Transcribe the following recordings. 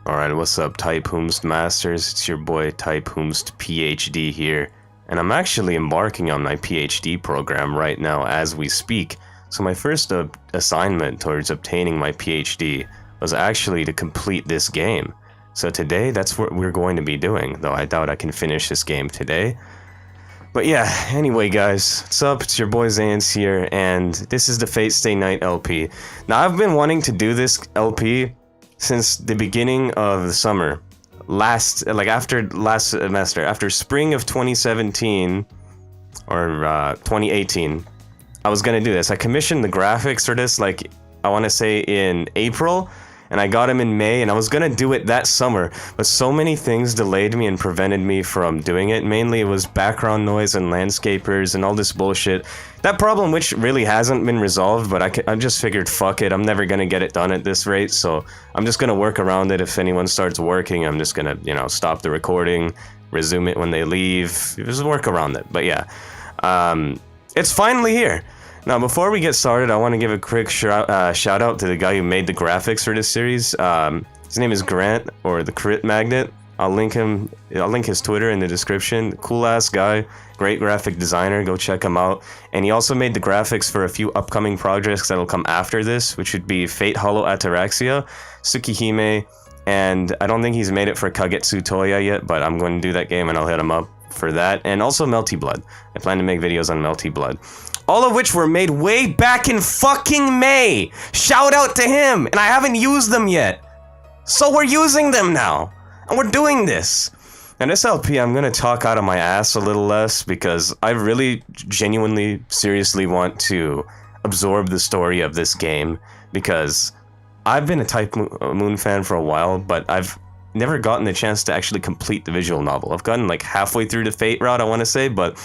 Alright, what's up, Type Whomst Masters? It's your boy, Type Whomst PhD here. And I'm actually embarking on my PhD program right now as we speak. So my first assignment towards obtaining my PhD was actually to complete this game. So today, that's what we're going to be doing, though I doubt I can finish this game today. But yeah, anyway guys, what's up? It's your boy Zayence here, and this is the Fate Stay Night LP. Now I've been wanting to do this LP since the beginning of the summer. After last semester, after spring of 2017, or 2018, I was gonna do this. I commissioned the graphics for this, like, I wanna say in April, and I got them in May, and I was gonna do it that summer, but so many things delayed me and prevented me from doing it. Mainly it was background noise and landscapers and all this bullshit. That problem, which really hasn't been resolved, but I just figured, fuck it, I'm never gonna get it done at this rate, so I'm just gonna work around it. If anyone starts working, I'm just gonna, you know, stop the recording, resume it when they leave, just work around it. But yeah, it's finally here. Now, before we get started, I want to give a quick shout out to the guy who made the graphics for this series. His name is Grant, or the Crit Magnet. I'll link his Twitter in the description. Cool ass guy, great graphic designer. Go check him out. And he also made the graphics for a few upcoming projects that'll come after this, which would be Fate Hollow Ataraxia, Tsukihime, and I don't think he's made it for Kagetsu Toya yet, but I'm going to do that game and I'll hit him up for that. And also Melty Blood. I plan to make videos on Melty Blood. All of which were made way back in fucking May! Shout out to him! And I haven't used them yet! So we're using them now! And we're doing this! And this LP, I'm gonna talk out of my ass a little less, because I really, genuinely, seriously want to absorb the story of this game, because I've been a Type Moon fan for a while, but I've never gotten the chance to actually complete the visual novel. I've gotten like halfway through the Fate route, I want to say, but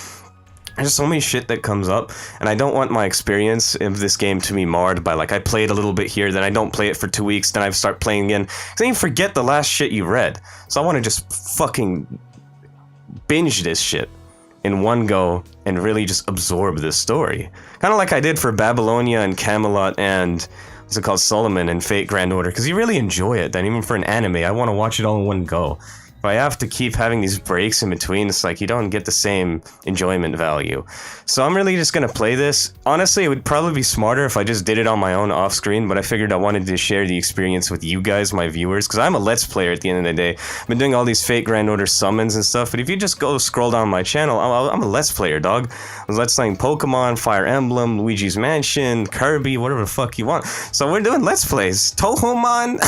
there's so many shit that comes up, and I don't want my experience of this game to be marred by, like, I played a little bit here, then I don't play it for 2 weeks, then I start playing again, because then you forget the last shit you read. So I want to just fucking binge this shit in one go and really just absorb this story. Kind of like I did for Babylonia and Camelot and, what's it called, Solomon and Fate Grand Order, because you really enjoy it. Then even for an anime, I want to watch it all in one go. If I have to keep having these breaks in between, it's like you don't get the same enjoyment value. So I'm really just gonna play this. Honestly, it would probably be smarter if I just did it on my own off screen, but I figured I wanted to share the experience with you guys, my viewers, because I'm a Let's Player at the end of the day. I've been doing all these Fate Grand Order summons and stuff, but if you just go scroll down my channel, I'm a Let's Player, dog. I was Let's Playing Pokemon, Fire Emblem, Luigi's Mansion, Kirby, whatever the fuck you want. So we're doing Let's Plays. Tohomon!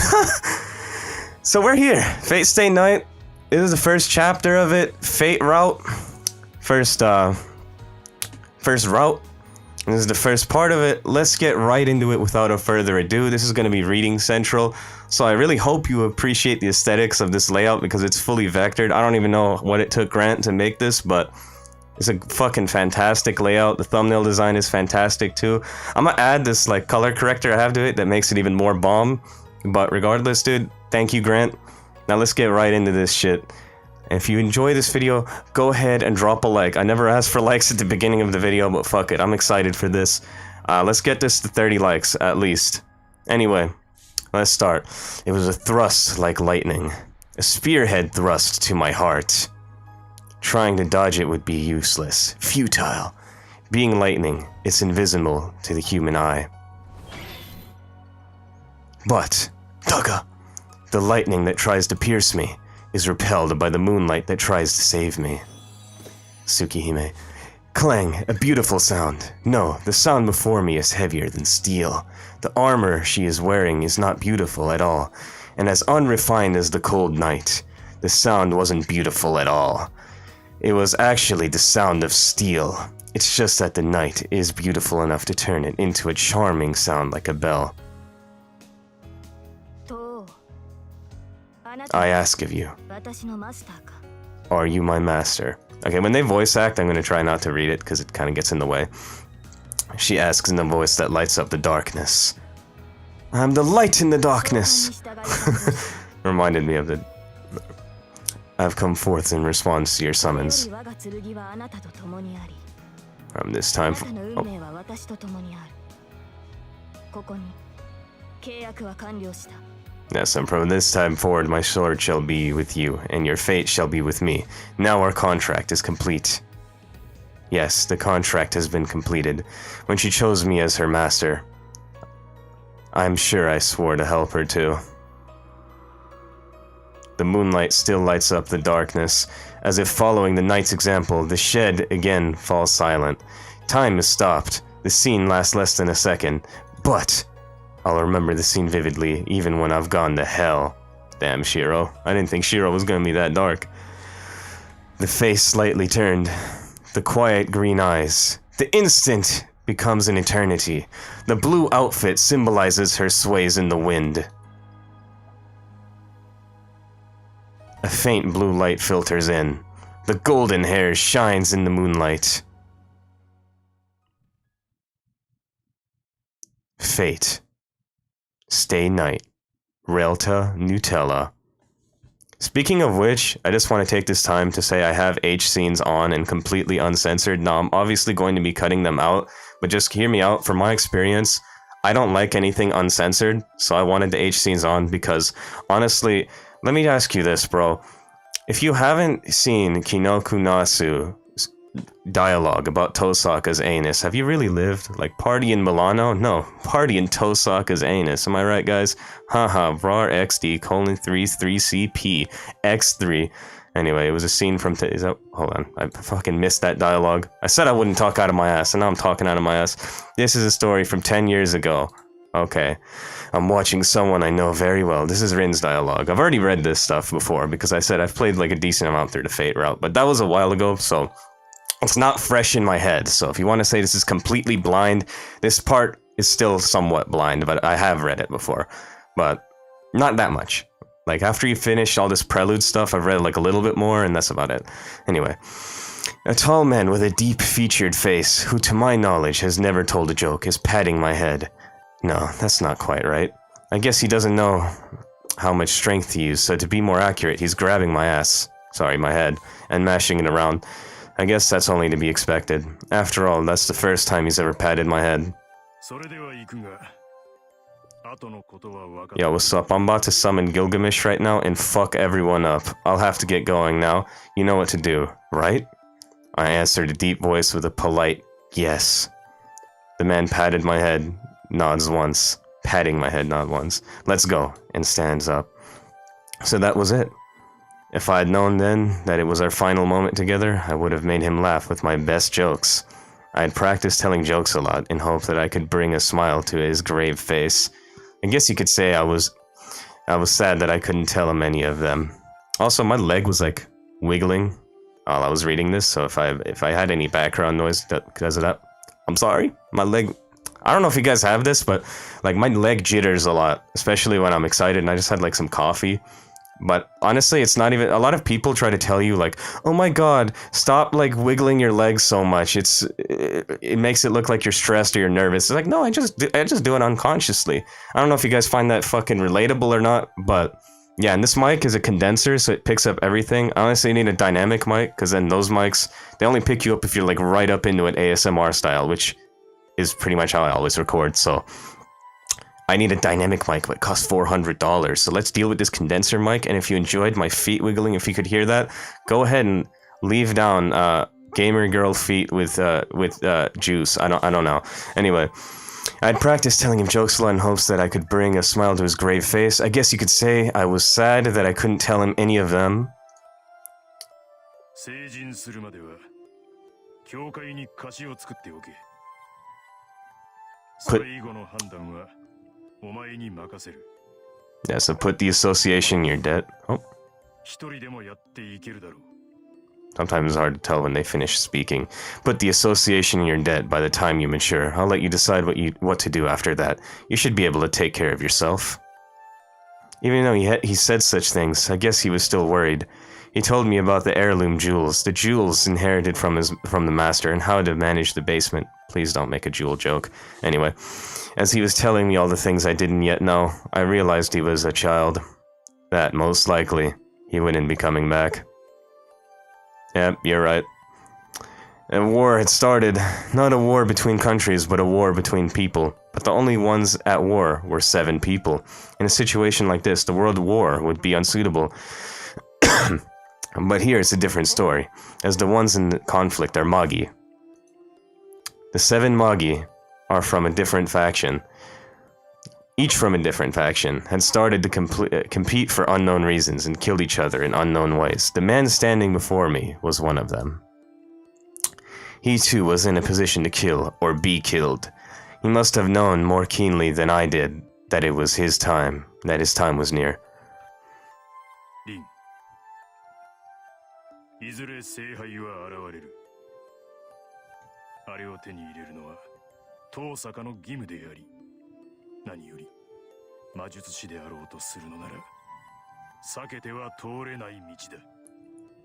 So we're here. Fate Stay Night. This is the first chapter of it. Fate route. First route. This is the first part of it. Let's get right into it without a further ado. This is going to be reading central. So I really hope you appreciate the aesthetics of this layout because it's fully vectored. I don't even know what it took Grant to make this, but it's a fucking fantastic layout. The thumbnail design is fantastic too. I'm gonna add this like color corrector I have to it that makes it even more bomb. But regardless, dude, thank you, Grant. Now let's get right into this shit. And if you enjoy this video, go ahead and drop a like. I never asked for likes at the beginning of the video, but fuck it, I'm excited for this. Let's get this to 30 likes, at least. Anyway, let's start. It was a thrust like lightning. A spearhead thrust to my heart. Trying to dodge it would be useless. Futile. Being lightning, it's invisible to the human eye. But, Daga! The lightning that tries to pierce me is repelled by the moonlight that tries to save me. Tsukihime. Clang, a beautiful sound. No, the sound before me is heavier than steel. The armor she is wearing is not beautiful at all, and as unrefined as the cold night. The sound wasn't beautiful at all. It was actually the sound of steel. It's just that the night is beautiful enough to turn it into a charming sound like a bell. I ask of you, are you my master? Okay, when they voice act, I'm going to try not to read it because it kind of gets in the way. She asks in a voice that lights up the darkness. I'm the light in the darkness! Reminded me of the... I've come forth in response to your summons. From this time for... Yes, and from this time forward my sword shall be with you, and your fate shall be with me. Now our contract is complete. Yes, the contract has been completed. When she chose me as her master, I'm sure I swore to help her too. The moonlight still lights up the darkness. As if following the night's example, the shed again falls silent. Time is stopped. The scene lasts less than a second. But I'll remember the scene vividly, even when I've gone to hell. Damn, Shiro. I didn't think Shiro was gonna be that dark. The face slightly turned. The quiet green eyes. The instant becomes an eternity. The blue outfit symbolizes her sways in the wind. A faint blue light filters in. The golden hair shines in the moonlight. Fate. Stay night. Relta Nutella. Speaking of which, I just want to take this time to say I have H scenes on and completely uncensored. Now, I'm obviously going to be cutting them out, but just hear me out. From my experience, I don't like anything uncensored, so I wanted the H scenes on because, honestly, let me ask you this, bro. If you haven't seen Kinoku Nasu dialogue about Tosaka's anus, have you really lived? Like, party in Milano? No, party in Tosaka's anus. Am I right, guys? Haha, var xd colon 33cp x3. Anyway, it was a scene from... hold on, I fucking missed that dialogue. I said I wouldn't talk out of my ass, and now I'm talking out of my ass. This is a story from 10 years ago. Okay. I'm watching someone I know very well. This is Rin's dialogue. I've already read this stuff before, because I said I've played like a decent amount through the Fate route, but that was a while ago, so... it's not fresh in my head, so if you want to say this is completely blind, this part is still somewhat blind, but I have read it before. But not that much. Like, after you finish all this prelude stuff, I've read like a little bit more, and that's about it. Anyway. A tall man with a deep-featured face, who to my knowledge has never told a joke, is patting my head. No, that's not quite right. I guess he doesn't know how much strength to use, so to be more accurate, he's grabbing my ass. Sorry, my head. And mashing it around. I guess that's only to be expected. After all, that's the first time he's ever patted my head. Yo, what's up? I'm about to summon Gilgamesh right now and fuck everyone up. I'll have to get going now. You know what to do, right? I answered a deep voice with a polite yes. The man patted my head, nods once. Patting my head, nod once. Let's go, and stands up. So that was it. If I had known then that it was our final moment together, I would have made him laugh with my best jokes. I had practiced telling jokes a lot in hope that I could bring a smile to his grave face. I guess you could say I was sad that I couldn't tell him any of them. Also, my leg was like wiggling while I was reading this, so if I had any background noise because of that, I'm sorry. My leg, I don't know if you guys have this, but like my leg jitters a lot, especially when I'm excited, and I just had like some coffee. But honestly, it's not even... a lot of people try to tell you, like, oh my god, stop, like, wiggling your legs so much. It makes it look like you're stressed or you're nervous. It's like, no, I just do it unconsciously. I don't know if you guys find that fucking relatable or not, but... yeah, and this mic is a condenser, so it picks up everything. I honestly need a dynamic mic, because then those mics, they only pick you up if you're, like, right up into it ASMR style, which is pretty much how I always record, so... I need a dynamic mic, but it costs $400, so let's deal with this condenser mic, and if you enjoyed my feet wiggling, if you could hear that, go ahead and leave down, gamer girl feet with juice. I don't know. Anyway, I'd practiced telling him jokes a lot in hopes that I could bring a smile to his grave face. I guess you could say I was sad that I couldn't tell him any of them. Yeah, so put the association in your debt. Oh. Sometimes it's hard to tell when they finish speaking. Put the association in your debt by the time you mature. I'll let you decide what to do after that. You should be able to take care of yourself. Even though he said such things, I guess he was still worried. He told me about the heirloom jewels, the jewels inherited from the master, and how to manage the basement. Please don't make a jewel joke. Anyway, as he was telling me all the things I didn't yet know, I realized he was a child. That, most likely, he wouldn't be coming back. Yep, you're right. A war had started. Not a war between countries, but a war between people. but the only ones at war were 7 people. In a situation like this, the world war would be unsuitable. But here it's a different story, as the ones in the conflict are Magi. The 7 Magi are from a different faction. Each from a different faction, had started to compete for unknown reasons and killed each other in unknown ways. The man standing before me was one of them. He too was in a position to kill, or be killed. He must have known more keenly than I did that it was his time, that his time was near. Lin, いずれ聖杯は現れる。あれを手に入れるのは、当坂の義務であり、何より魔術師であろうとするのなら、避けては通れない道だ。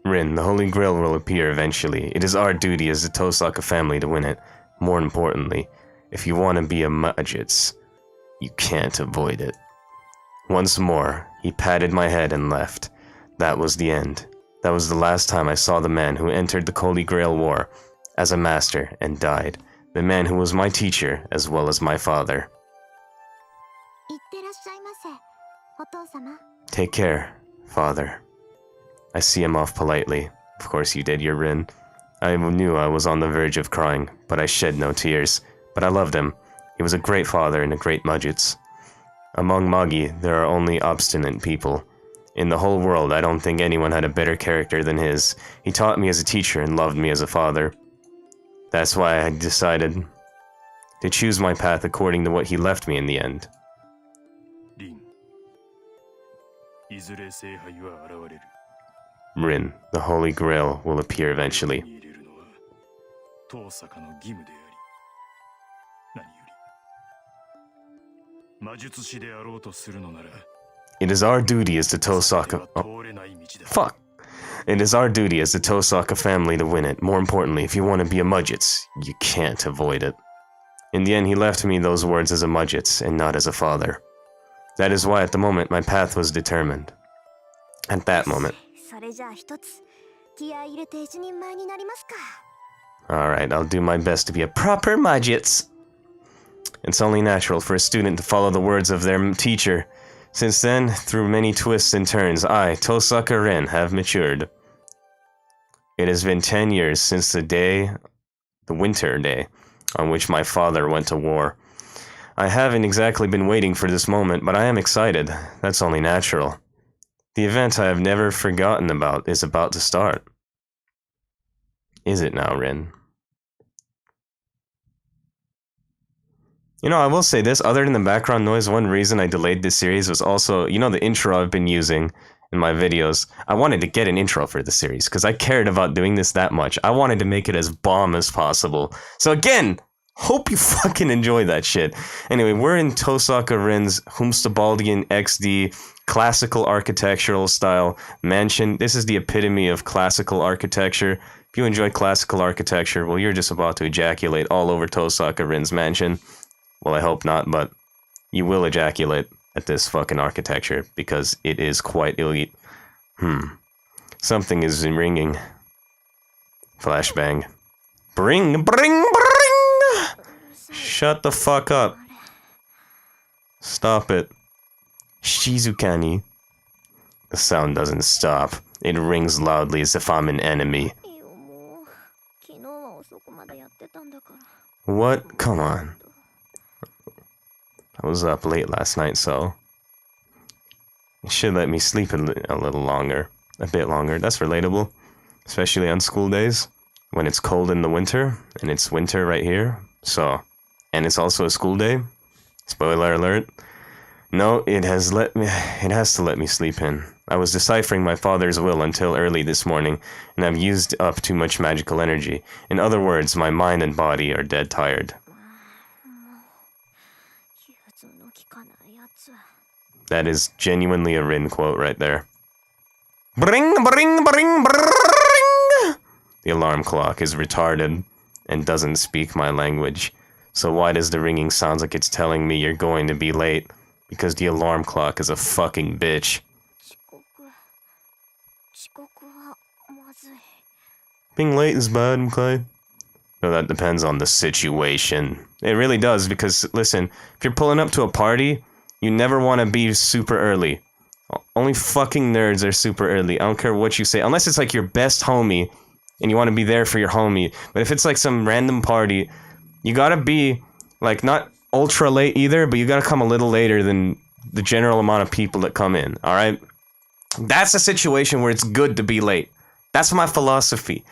Rin, the Holy Grail will appear eventually. It is our duty as the Tosaka family to win it. More importantly, if you want to be a Majutsu, you can't avoid it. Once more, he patted my head and left. That was the end. That was the last time I saw the man who entered the Holy Grail War as a master and died. The man who was my teacher as well as my father. Take care, father. I see him off politely. Of course you did, your Rin. I knew I was on the verge of crying, but I shed no tears. But I loved him. He was a great father and a great Majutsu. Among Magi, there are only obstinate people. In the whole world, I don't think anyone had a better character than his. He taught me as a teacher and loved me as a father. That's why I decided to choose my path according to what he left me in the end. Rin, the Holy Grail will appear eventually. It is our duty as the Tosaka... Oh, fuck! It is our duty as the Tosaka family to win it. More importantly, if you want to be a Majutsu, you can't avoid it. In the end, he left me those words as a Majutsu, and not as a father. That is why at the moment my path was determined. At that moment. Alright, I'll do my best to be a proper Majutsu. It's only natural for a student to follow the words of their teacher. Since then, through many twists and turns, I, Tosaka Rin, have matured. It has been 10 years since the winter day, on which my father went to war. I haven't exactly been waiting for this moment, but I am excited. That's only natural. The event I have never forgotten about is about to start. Is it now, Rin? You know, I will say this, other than the background noise, one reason I delayed this series was also, you know, the intro I've been using in my videos. I wanted to get an intro for the series, because I cared about doing this that much. I wanted to make it as bomb as possible. So again, hope you fucking enjoy that shit. Anyway, we're in Tosaka Rin's Humstabaldian XD classical architectural style mansion. This is the epitome of classical architecture. If you enjoy classical architecture, well, you're just about to ejaculate all over Tosaka Rin's mansion. Well, I hope not, but you will ejaculate at this fucking architecture, because it is quite elite. Something is ringing. Flashbang. Bring! Shut the fuck up. Stop it. Shizukani. The sound doesn't stop. It rings loudly as if I'm an enemy. What? Come on. I was up late last night, so it should let me sleep a little longer. A bit longer. That's relatable. Especially on school days, when it's cold in the winter, and it's winter right here. So, and it's also a school day. Spoiler alert. No, it has to let me sleep in. I was deciphering my father's will until early this morning, and I've used up too much magical energy. In other words, my mind and body are dead tired. That is genuinely a Rin quote right there. Bring! The alarm clock is retarded and doesn't speak my language. So why does the ringing sound like it's telling me you're going to be late? Because the alarm clock is a fucking bitch. Being late is bad, okay? No, that depends on the situation. It really does, because, listen, if you're pulling up to a party, you never want to be super early. Only fucking nerds are super early. I don't care what you say. Unless it's like your best homie, and you want to be there for your homie. But if it's like some random party, you gotta be, like, not ultra late either, but you gotta come a little later than the general amount of people that come in, alright? That's a situation where it's good to be late. That's my philosophy.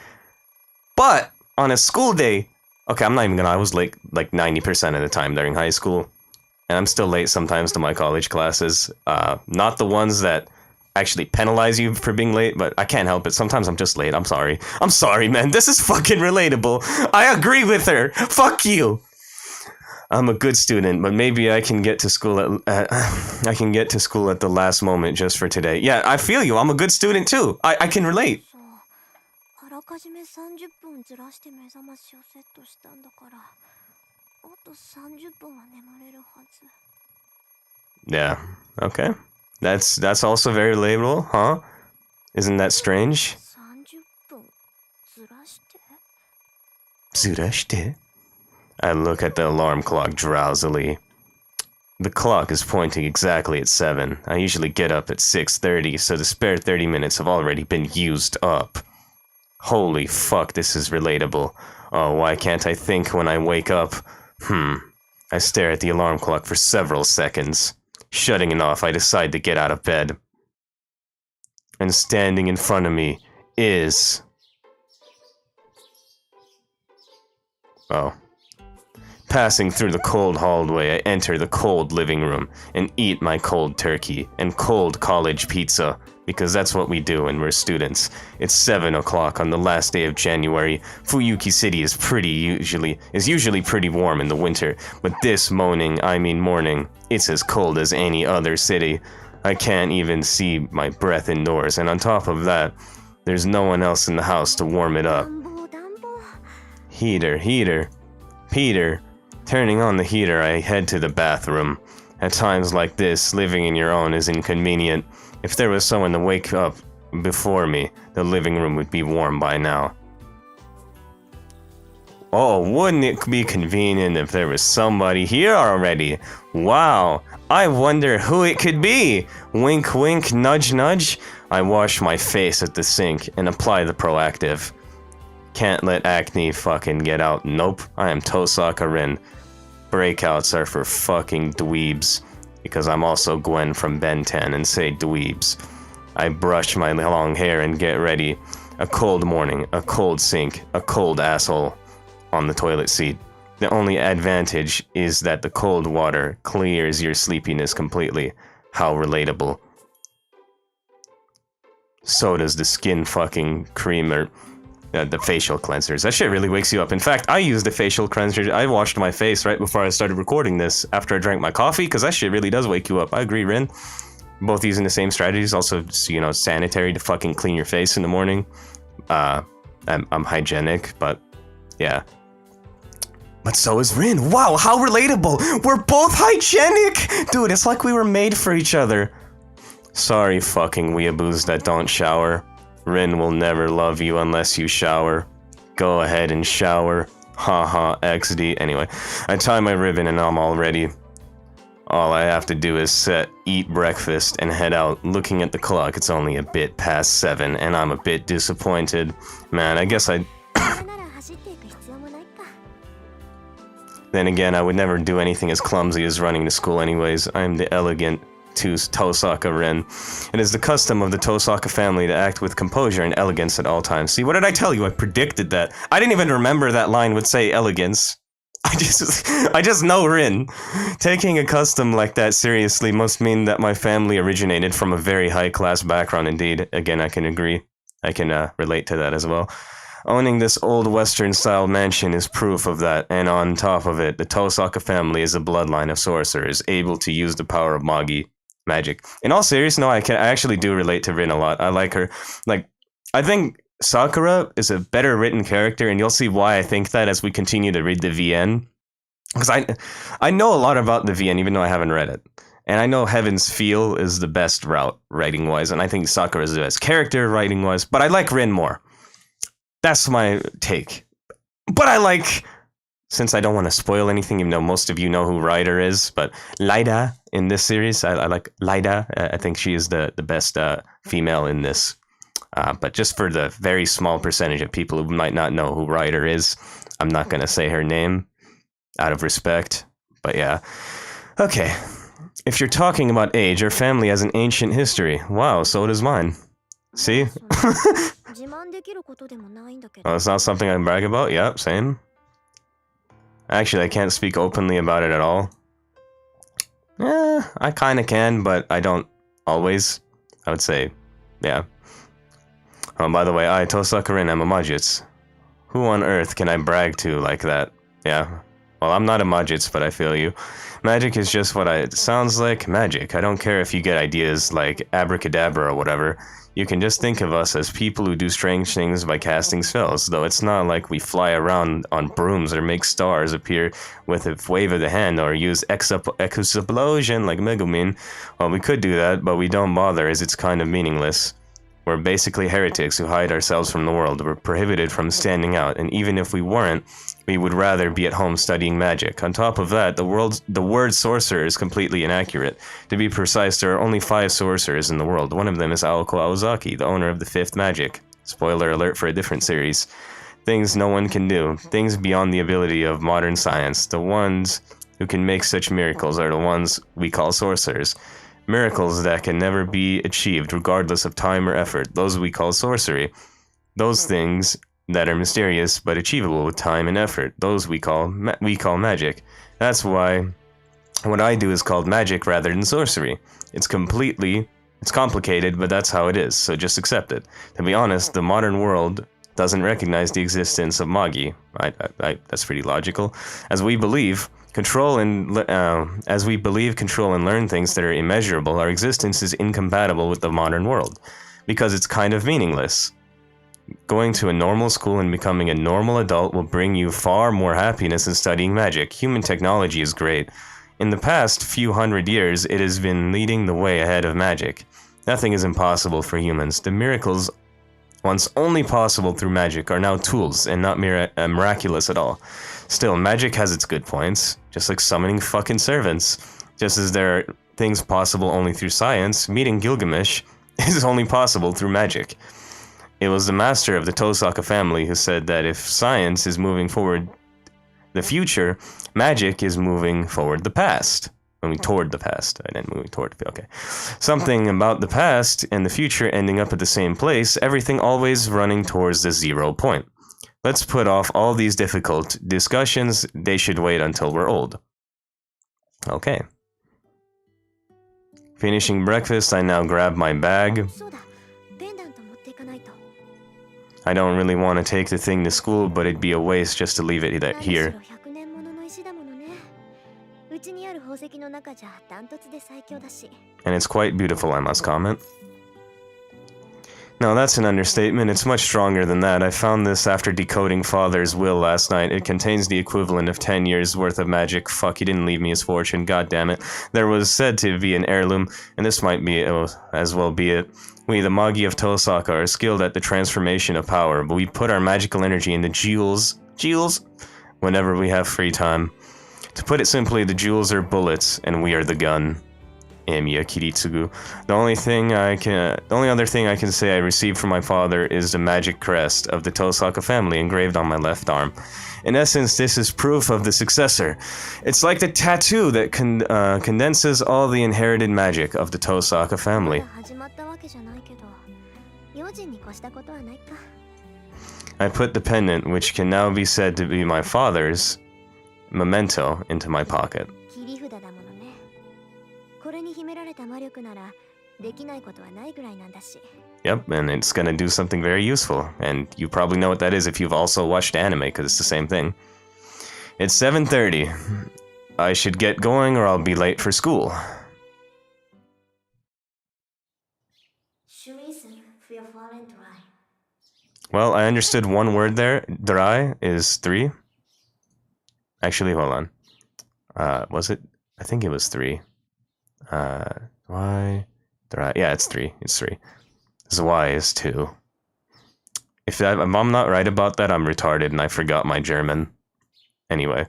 But on a school day, okay, I'm not even gonna, I was late like 90% of the time during high school. And I'm still late sometimes to my college classes. Not the ones that actually penalize you for being late, but I can't help it. Sometimes I'm just late. I'm sorry. I'm sorry, man. This is fucking relatable. I agree with her. Fuck you. I'm a good student, but maybe I can get to school at I can get to school at the last moment just for today. Yeah, I feel you. I'm a good student too. I can relate. あらかじめ30分ずらして目覚ましをセットしたんだから、あと30分は眠れるはず。 Yeah. Okay. That's also very relatable, huh? Isn't that strange? 30分ずらして。 Zurashite? I look at the alarm clock drowsily. The clock is pointing exactly at 7. I usually get up at 6:30, so the spare 30 minutes have already been used up. Holy fuck, this is relatable. Oh, why can't I think when I wake up? I stare at the alarm clock for several seconds. Shutting it off, I decide to get out of bed. And standing in front of me is... Oh. Passing through the cold hallway, I enter the cold living room and eat my cold turkey and cold college pizza, because that's what we do when we're students. It's 7 o'clock on the last day of January. Fuyuki City is usually pretty warm in the winter, but this morning, it's as cold as any other city. I can't even see my breath indoors, and on top of that, there's no one else in the house to warm it up. Heater. Peter. Turning on the heater, I head to the bathroom. At times like this, living in your own is inconvenient. If there was someone to wake up before me, the living room would be warm by now. Oh, wouldn't it be convenient if there was somebody here already? Wow, I wonder who it could be. Wink wink, nudge nudge. I wash my face at the sink and apply the Proactive. Can't let acne fucking get out. Nope, I am Tosaka Rin. Breakouts are for fucking dweebs. Because I'm also Gwen from Ben 10 and say dweebs. I brush my long hair and get ready. A cold morning, a cold sink, a cold asshole on the toilet seat. The only advantage is that the cold water clears your sleepiness completely. How relatable. So does the skin fucking creamer. The facial cleansers. That shit really wakes you up. In fact, I used the facial cleanser. I washed my face right before I started recording this after I drank my coffee, because that shit really does wake you up. I agree, Rin. Both using the same strategies. Also, you know, sanitary to fucking clean your face in the morning. I'm hygienic, but yeah. But so is Rin. Wow, how relatable. We're both hygienic. Dude, it's like we were made for each other. Sorry, fucking weeaboos that don't shower. Rin will never love you unless you shower. Go ahead and shower. Haha, XD. Anyway, I tie my ribbon and I'm all ready. All I have to do is eat breakfast and head out. Looking at the clock, it's only a bit past 7 and I'm a bit disappointed. Man, I guess I... Then again, I would never do anything as clumsy as running to school anyways. I am the elegant Tosaka Rin. It is the custom of the Tosaka family to act with composure and elegance at all times. See, what did I tell you? I predicted that. I didn't even remember that line would say elegance. I just know Rin. Taking a custom like that seriously must mean that my family originated from a very high-class background indeed. Again, I can agree. I can relate to that as well. Owning this old Western-style mansion is proof of that, and on top of it, the Tosaka family is a bloodline of sorcerers, able to use the power of magic. In all seriousness, no, I actually do relate to Rin a lot. I like her. Like, I think Sakura is a better written character, and you'll see why I think that as we continue to read the VN. Because I know a lot about the VN, even though I haven't read it. And I know Heaven's Feel is the best route, writing-wise, and I think Sakura is the best character, writing-wise, but I like Rin more. That's my take. But I like, since I don't want to spoil anything, even though most of you know who Ryder is, but Lyda in this series, I like Lyda. I think she is the best female in this. But just for the very small percentage of people who might not know who Ryder is, I'm not going to say her name out of respect. But yeah. Okay. If you're talking about age, our family has an ancient history. Wow, so does mine. See? Oh, it's not something I can brag about? Yep, same. Actually, I can't speak openly about it at all. I kinda can, but I don't always. I would say, yeah. Oh, by the way, I, Tosakurin, am a Majutsu. Who on earth can I brag to like that? Yeah. Well, I'm not a Majutsu, but I feel you. Magic is just what it sounds like, magic. I don't care if you get ideas like abracadabra or whatever. You can just think of us as people who do strange things by casting spells, though it's not like we fly around on brooms or make stars appear with a wave of the hand or use explosion like Megumin. Well, we could do that, but we don't bother as it's kind of meaningless. We're basically heretics who hide ourselves from the world. We're prohibited from standing out, and even if we weren't, we would rather be at home studying magic. On top of that, the word sorcerer is completely inaccurate. To be precise, there are only 5 sorcerers in the world. One of them is Aoko Aozaki, the owner of the 5th magic. Spoiler alert for a different series. Things no one can do. Things beyond the ability of modern science. The ones who can make such miracles are the ones we call sorcerers. Miracles that can never be achieved regardless of time or effort. Those we call sorcery. Those things that are mysterious but achievable with time and effort. Those we call magic. That's why what I do is called magic rather than sorcery. It's complicated, but that's how it is, so just accept it. To be honest, the modern world doesn't recognize the existence of Magi. That's pretty logical. As we believe control and learn things that are immeasurable, our existence is incompatible with the modern world, because it's kind of meaningless. Going to a normal school and becoming a normal adult will bring you far more happiness than studying magic. Human technology is great. In the past few hundred years, it has been leading the way ahead of magic. Nothing is impossible for humans. The miracles once only possible through magic are now tools and not miraculous at all. Still, magic has its good points, just like summoning fucking servants. Just as there are things possible only through science, meeting Gilgamesh is only possible through magic. It was the master of the Tosaka family who said that if science is moving forward the future, magic is moving forward the past. Moving toward the past. I didn't moving toward. Okay. Something about the past and the future ending up at the same place, everything always running towards the 0 point. Let's put off all these difficult discussions. They should wait until we're old. Okay. Finishing breakfast, I now grab my bag. I don't really want to take the thing to school, but it'd be a waste just to leave it here. And it's quite beautiful, I must comment. No, that's an understatement. It's much stronger than that. I found this after decoding Father's will last night. It contains the equivalent of 10 years worth of magic. Fuck, he didn't leave me his fortune, god damn it. There was said to be an heirloom, and this might be as well be it. We, the Magi of Tosaka, are skilled at the transformation of power, but we put our magical energy into jewels, whenever we have free time. To put it simply, the jewels are bullets, and we are the gun. Emiya Kiritsugu. The only other thing I can say I received from my father is the magic crest of the Tosaka family engraved on my left arm. In essence, this is proof of the successor. It's like the tattoo that condenses all the inherited magic of the Tosaka family. I put the pendant, which can now be said to be my father's memento, into my pocket. Yep, and it's gonna do something very useful, and you probably know what that is if you've also watched anime, because it's the same thing. It's 7:30. I should get going or I'll be late for school. Well, I understood one word there. Dry is 3. Actually, hold on. Was it? I think it was 3. Why? Dry. Yeah, it's 3. It's 3. Zwei is 2. If I'm not right about that, I'm retarded and I forgot my German. Anyway,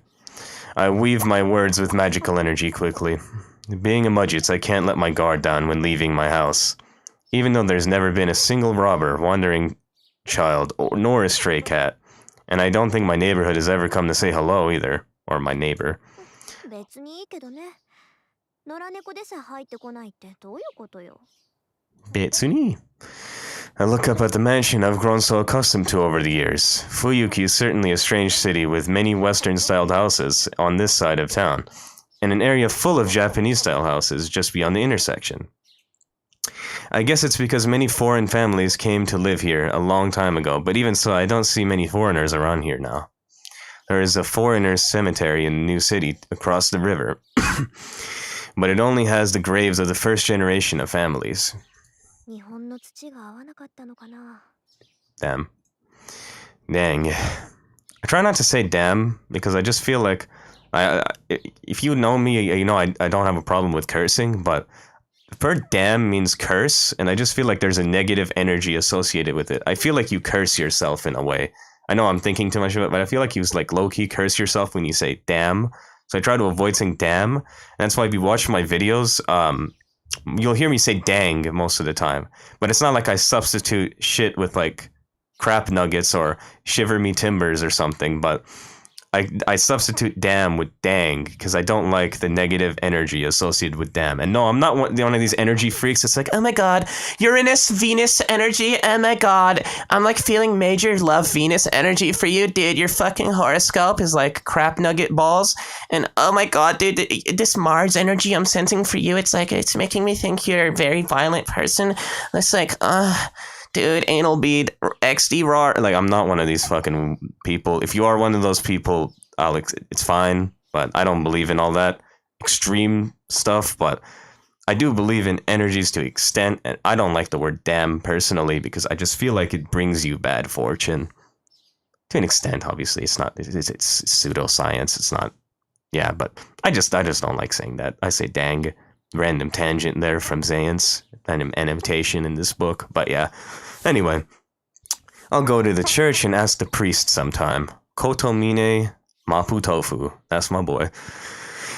I weave my words with magical energy quickly. Being a Mudgets, I can't let my guard down when leaving my house. Even though there's never been a single robber, wandering child, nor a stray cat. And I don't think my neighborhood has ever come to say hello either. Or my neighbor. 別にいいけどね。野良猫でさえ入ってこないってどういうことよ。Betsuni. I look up at the mansion I've grown so accustomed to over the years. Fuyuki is certainly a strange city with many Western-styled houses on this side of town, and an area full of Japanese-style houses just beyond the intersection. I guess it's because many foreign families came to live here a long time ago, but even so, I don't see many foreigners around here now. There is a foreigners' cemetery in the new city across the river, but it only has the graves of the first generation of families. 日本の土が合わなかったのかな。Damn. Dang. I try not to say damn because I just feel like if you know me, you know I don't have a problem with cursing, but the word damn means curse, and I just feel like there's a negative energy associated with it. I feel like you curse yourself in a way. I know I'm thinking too much of it, but I feel like you like low-key curse yourself when you say damn. So I try to avoid saying damn, and that's why if you watch my videos, you'll hear me say dang most of the time, but it's not like I substitute shit with like crap nuggets or shiver me timbers or something, but I substitute damn with dang because I don't like the negative energy associated with damn. And no, I'm not one of these energy freaks. It's like, oh my god, Uranus, Venus energy. Oh my god, I'm like feeling major love Venus energy for you, dude. Your fucking horoscope is like crap nugget balls. And oh my god, dude, this Mars energy I'm sensing for you, it's like, it's making me think you're a very violent person. It's like, dude, anal bead, XD raw. Like, I'm not one of these fucking people. If you are one of those people, Alex, it's fine. But I don't believe in all that extreme stuff. But I do believe in energies to extent. And I don't like the word damn personally because I just feel like it brings you bad fortune. To an extent, obviously. It's not, it's pseudoscience. It's not, yeah, but I just don't like saying that. I say dang. Random tangent there from Zayence, an annotation in this book, but yeah. Anyway, I'll go to the church and ask the priest sometime. Kotomine Mapu Tofu, that's my boy.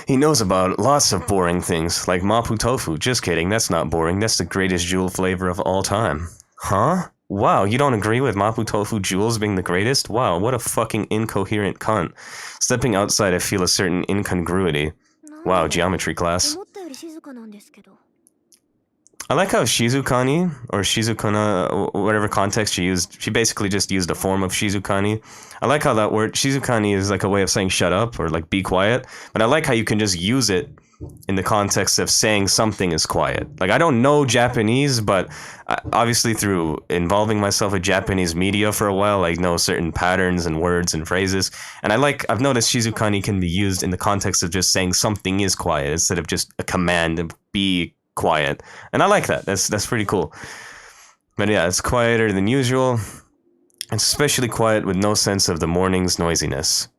He knows about lots of boring things, like Mapu Tofu. Just kidding, that's not boring, that's the greatest jewel flavor of all time. Huh? Wow, you don't agree with Mapu Tofu jewels being the greatest? Wow, what a fucking incoherent cunt. Stepping outside, I feel a certain incongruity. Wow, geometry class. I like how Shizukani, or Shizukana, whatever context she used, she basically just used a form of Shizukani. I like how that word, Shizukani, is like a way of saying shut up, or like be quiet, but I like how you can just use it in the context of saying something is quiet. Like, I don't know Japanese, but obviously through involving myself with Japanese media for a while, I know certain patterns and words and phrases. And I've noticed Shizukani can be used in the context of just saying something is quiet instead of just a command of be quiet. And I like that. That's pretty cool. But yeah, it's quieter than usual. It's especially quiet with no sense of the morning's noisiness.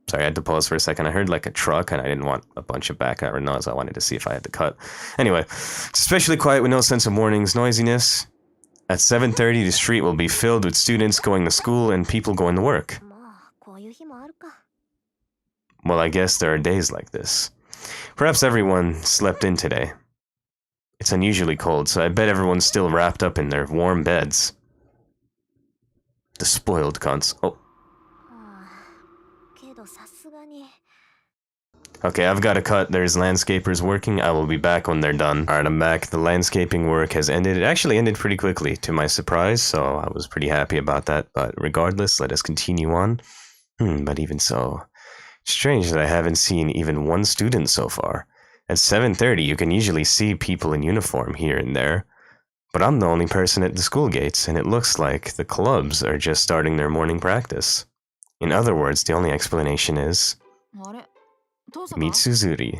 Sorry, I had to pause for a second. I heard like a truck and I didn't want a bunch of background noise. I wanted to see if I had to cut. Anyway, it's especially quiet with no sense of morning's noisiness. At 7:30, the street will be filled with students going to school and people going to work. Well, I guess there are days like this. Perhaps everyone slept in today. It's unusually cold, so I bet everyone's still wrapped up in their warm beds. The spoiled cunts. Oh. Okay, I've got to cut. There's landscapers working. I will be back when they're done. Alright, I'm back. The landscaping work has ended. It actually ended pretty quickly, to my surprise, so I was pretty happy about that. But regardless, let us continue on. But even so, strange that I haven't seen even one student so far. At 7:30, you can usually see people in uniform here and there. But I'm the only person at the school gates, and it looks like the clubs are just starting their morning practice. In other words, the only explanation is Mitsuzuri.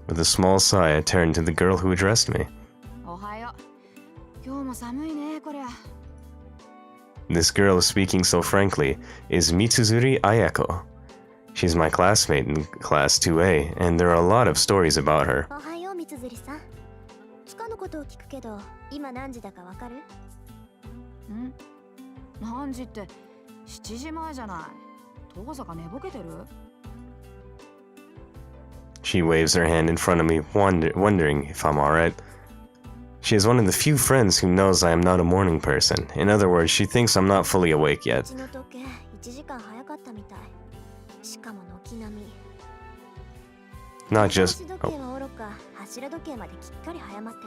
With a small sigh, I turned to the girl who addressed me. This girl speaking so frankly is Mitsuzuri Ayako. She's my classmate in class 2A, and there are a lot of stories about her. おはよう、みつづりさん。つかのことを聞くけど、今何時だかわかる？ん？何時って7時前じゃない。遠坂寝ぼけてる？ She waves her hand in front of me, wondering if I'm alright. She is one of the few friends who knows I am not a morning person. In other words, she thinks I'm not fully awake う yet. ちの時計1時間早かったみたい。しかも軒並み。 Not 手 just... 時計はおろか、柱時計まできっかり早まって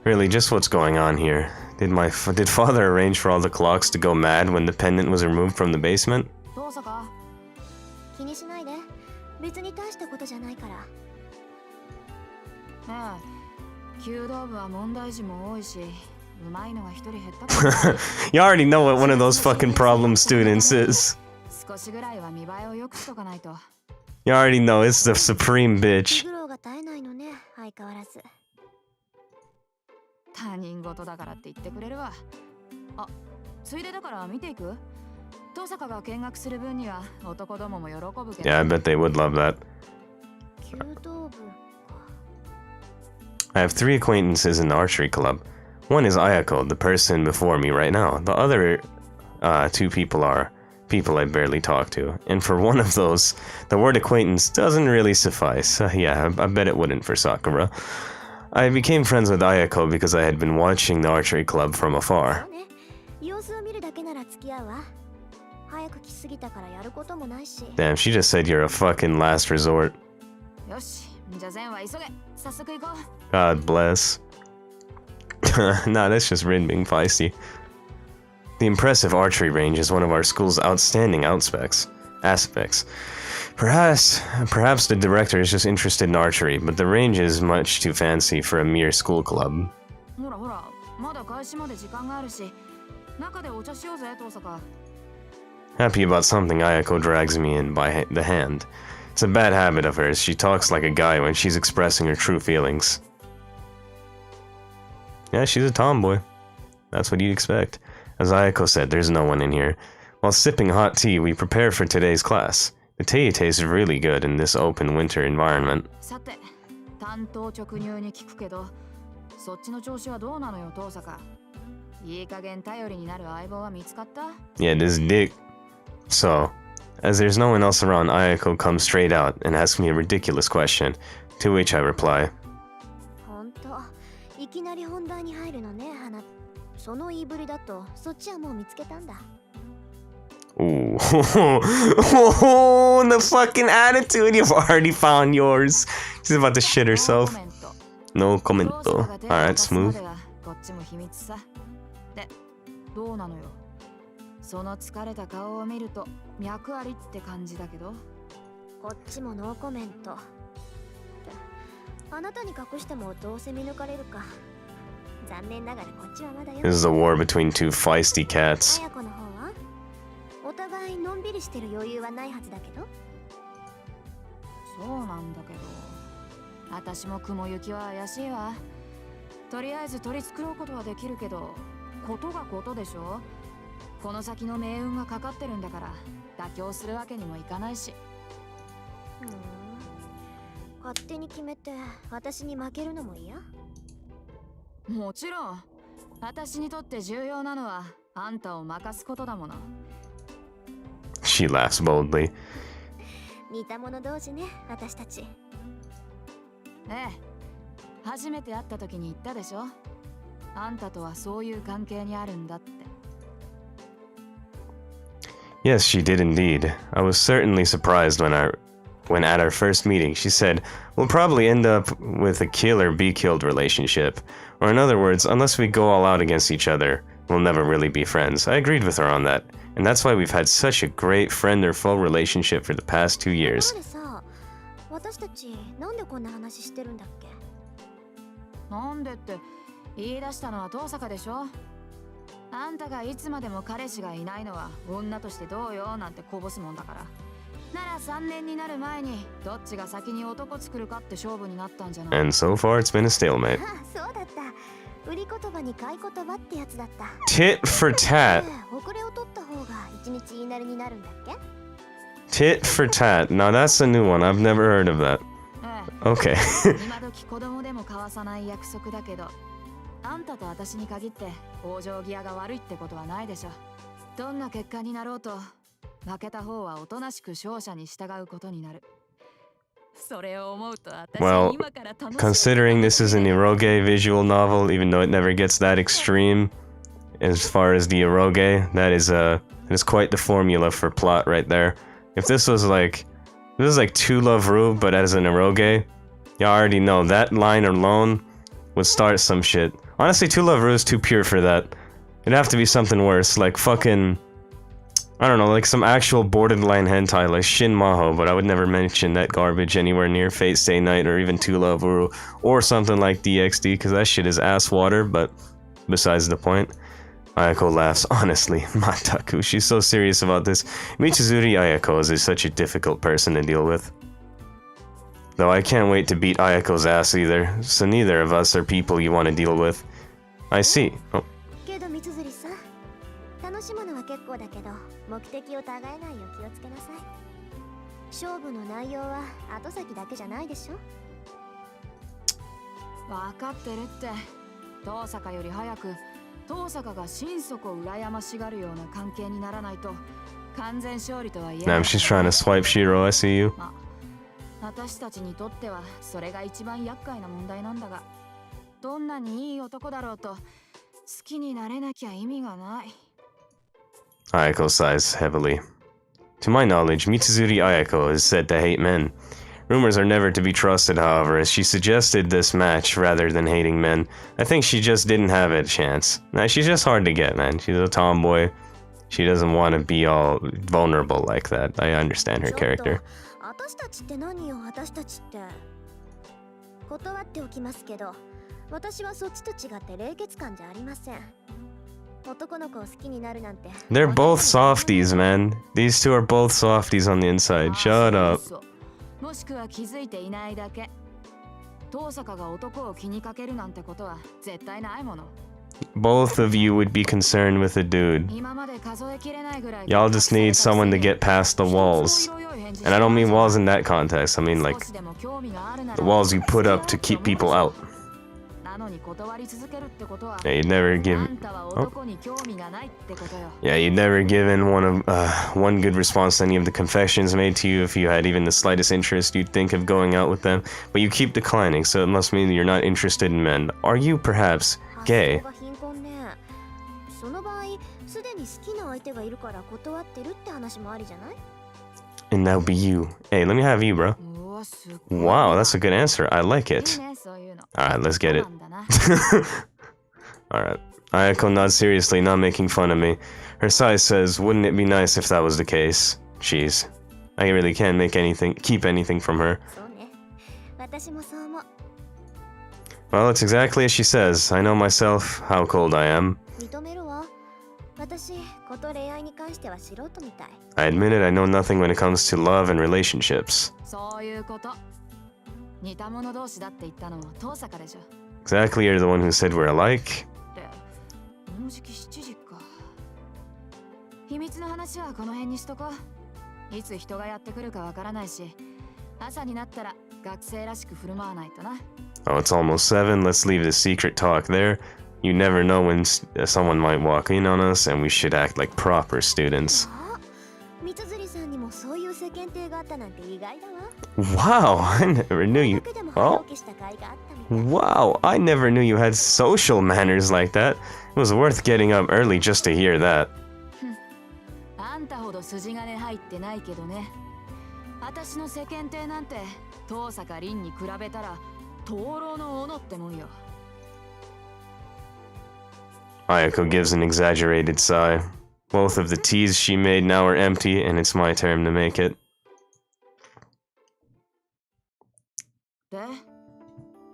た。 Really, just what's going on here? Did father arrange for all the clocks to go mad when the pendant was removed from the basement? 遠坂。気にしないで。別に大したことじゃないから。ねえ、弓道部は問題児も多いし、うまいのが一人減ったから。You already know what one of those fucking problem students is. 少しぐらいは見栄えを良くしとかないと。 You already know it's the supreme 気 bitch. 苦労が絶えないのね、相変わらず。他人事だからって言ってくれるわ。あ、ついでだから見ていく？遠坂が見学する分には男どもも喜ぶけど。Yeah, I bet they would love that. 弓道部か。 I have 3 acquaintances in the archery club. One is Ayako, the person before me right now. The other 2 people are people I barely talk to. And for one of those, the word acquaintance doesn't really suffice. Yeah, I bet it wouldn't for Sakura. I became friends with Ayako because I had been watching the archery club from そ afar. うね。様子を見るだけなら付き合うわ。早く来すぎたからやることもないし。 Damn, she just said you're a fucking last resort. よし、じゃあ善は急げ。早速行こう。 God bless. Nah, that's just Rin being feisty. The impressive archery range is one of our school's outstanding aspects. Perhaps the director is just interested in archery, but the range is much too fancy for a mere school club. ほらほら、まだ開始まで時間があるし、中でお茶しようぜ、遠坂。 Happy about something, Ayako drags me in by the hand. It's a bad habit of hers. She talks like a guy when she's expressing her true feelings. Yeah, she's a tomboy. That's what you'd expect. As Ayako said, there's no one in here. While sipping hot tea, we prepare for today's class. The tea tastes really good in this open winter environment. さて、単刀直入に聞くけど、そっちの調子はどうなのよ、遠坂。いい加減頼りになる相棒は見つかった？ Yeah, this dick. So, as there's no one else around, Ayako comes straight out and asks me a ridiculous question, to which I reply. ほんと、いきなり本題に入るのね、花。その言いぶりだと、そっちはもう見つけたんだ。 Ooh. The fucking attitude. You've already found yours. She's about to shit herself. No comment though. Alright, smooth. こっちも秘密さ。で、どうなのよ。その疲れた顔を見ると脈ありって感じだけど。こっちもノーコメント。あなたに隠してもどうせ見抜かれるか。残念ながらこっちはまだよ。 This is a war between 2 feisty cats. 綾子の方はお互いのんびりしてる余裕はないはずだけど。そうなんだけど。私も雲行きは怪しいわ。とりあえず取り繕うことはできるけど、ことがことでしょ。この先の命運がかかってるんだから妥協するわけにもいかないし。勝手に決めて私に負けるのも嫌？もちろん。私にとって重要なのはあんたを任すことだもの。 She laughs boldly. 似た者同士ね、私たち。ええ、初めて会った時に言ったでしょ。あんたとはそういう関係にあるんだって。 Yes, she did indeed. I was certainly surprised when at our first meeting she said, "We'll probably end up with a kill or be killed relationship." Or in other words, unless we go all out against each other, we'll never really be friends. I agreed with her on that, and that's why we've had such a great friend or foe relationship for the past 2 years. ところでさ、私たちなんでこんな話してるんだっけ？なんでって言い出したのは遠坂でしょ。あんたがいつまでも彼氏がいないのは女としてどうよなんてこぼすもんだから。なら3年になる前にどっちが先に男作るかって勝負になったんじゃない。 And so far it's been a stalemate. ああ、そうだった。売り言葉に買い言葉ってやつだった。 Tit for tat. 遅れを取った方が一日言いなりになるんだっけ？ Tit for tat. Now that's a new one. I've never heard of that. Okay. 今時子供でも交わさない約束だけど、あんたと私に限って往生際が悪いってことはないでしょ。どんな結果になろうと、負けた方はおとなしく勝者に従うことになる。それを思うと私は Well, 今から楽しみ。 considering this is an eroge visual novel, even though it never gets that extreme, as far as the eroge, that is quite the formula for plot right there. If this was like To Love Ru, but as an eroge, you already know that line alone would start some shit. Honestly, To Love Ru is too pure for that. It'd have to be something worse, like fucking, I don't know, like some actual borderline hentai like Shin Maho, but I would never mention that garbage anywhere near Fate Stay Night or even To Love Ru, or something like DXD, because that shit is ass water, but besides the point. Ayako laughs. Honestly, Mataku, she's so serious about this. Michizuri Ayako is such a difficult person to deal with. Though I can't wait to beat Ayako's ass either, so neither of us are people you want to deal with. I see. Oh. けど三辻さん、楽しむのは結構だけど、目的を違えないよう気をつけなさい。勝負の内容は後先だけじゃないでしょ。分かってるって。遠坂より早く遠坂が心底羨ましがるような関係にならないと完全勝利とは言えない。 Damn, she's trying to swipe Shiro, I see you. 私たちにとってはそれが一番厄介な問題なんだが、どんなにいい男だろうと好きになれなきゃ意味がない。 Ayako sighs heavily. To my knowledge, Mitsuzuri Ayako is said to hate men. Rumors are never to be trusted, however, as she suggested this match rather than hating men. I think she just didn't have a chance. Nah, she's just hard to get, man. She's a tomboy. She doesn't want to be all vulnerable like that. I understand her character. 私たちって何よ、私たちって。断っておきますけど、私はそっちと違って冷血感じゃありません。男の子を好きになるなんて。They're both softies, man. These two are both softies on the inside. Shut up. もしくは気づいていないだけ。遠坂が男を気にかけるなんてことは絶対ないもの。 Both of you would be concerned with a dude. 今まで数えきれないぐらい。 Y'all just need someone to get past the walls. And I don't mean walls in that context. I mean like the walls you put up to keep people out. なのに断り続けるってことは。 Yeah, you'd never give. あんたは男に興味がないってことよ。 Yeah, you'd never given one good response to any of the confessions made to you if you had even the slightest interest you'd think of going out with them. But you keep declining, so it must mean that you're not interested in men. Are you perhaps gay? その場合、すでに好きな相手がいるから断ってるって話もありじゃない？ And that would be you. Hey, let me have you, bro. Wow, that's a good answer. I like it. Alright, let's get it. Alright. Ayako nods seriously, not making fun of me. Her sigh says, wouldn't it be nice if that was the case? Jeez. I really can't keep anything from her. Well, it's exactly as she says. I know myself how cold I am. I admit it, I know nothing when it comes to love and relationships. Exactly, you're the one who said we're alike. もうじき7時か。秘密の話はこの辺にしとこう。いつ人がやってくるかわからないし、朝になったら学生らしく振る舞わないとな。Oh, it's almost 7. Let's leave the secret talk there. You never know when someone might walk in on us, and we should act like proper students. Wow, I never knew you. Oh. Wow, I never knew you had social manners like that. It was worth getting up early just to hear that. あんたほど筋金入ってないけどね。私の世間体なんて遠坂凛に比べたら灯籠の斧ってもんよ。Ayako gives an exaggerated sigh. Both of the teas she made now are empty, and it's my turn to make it. で、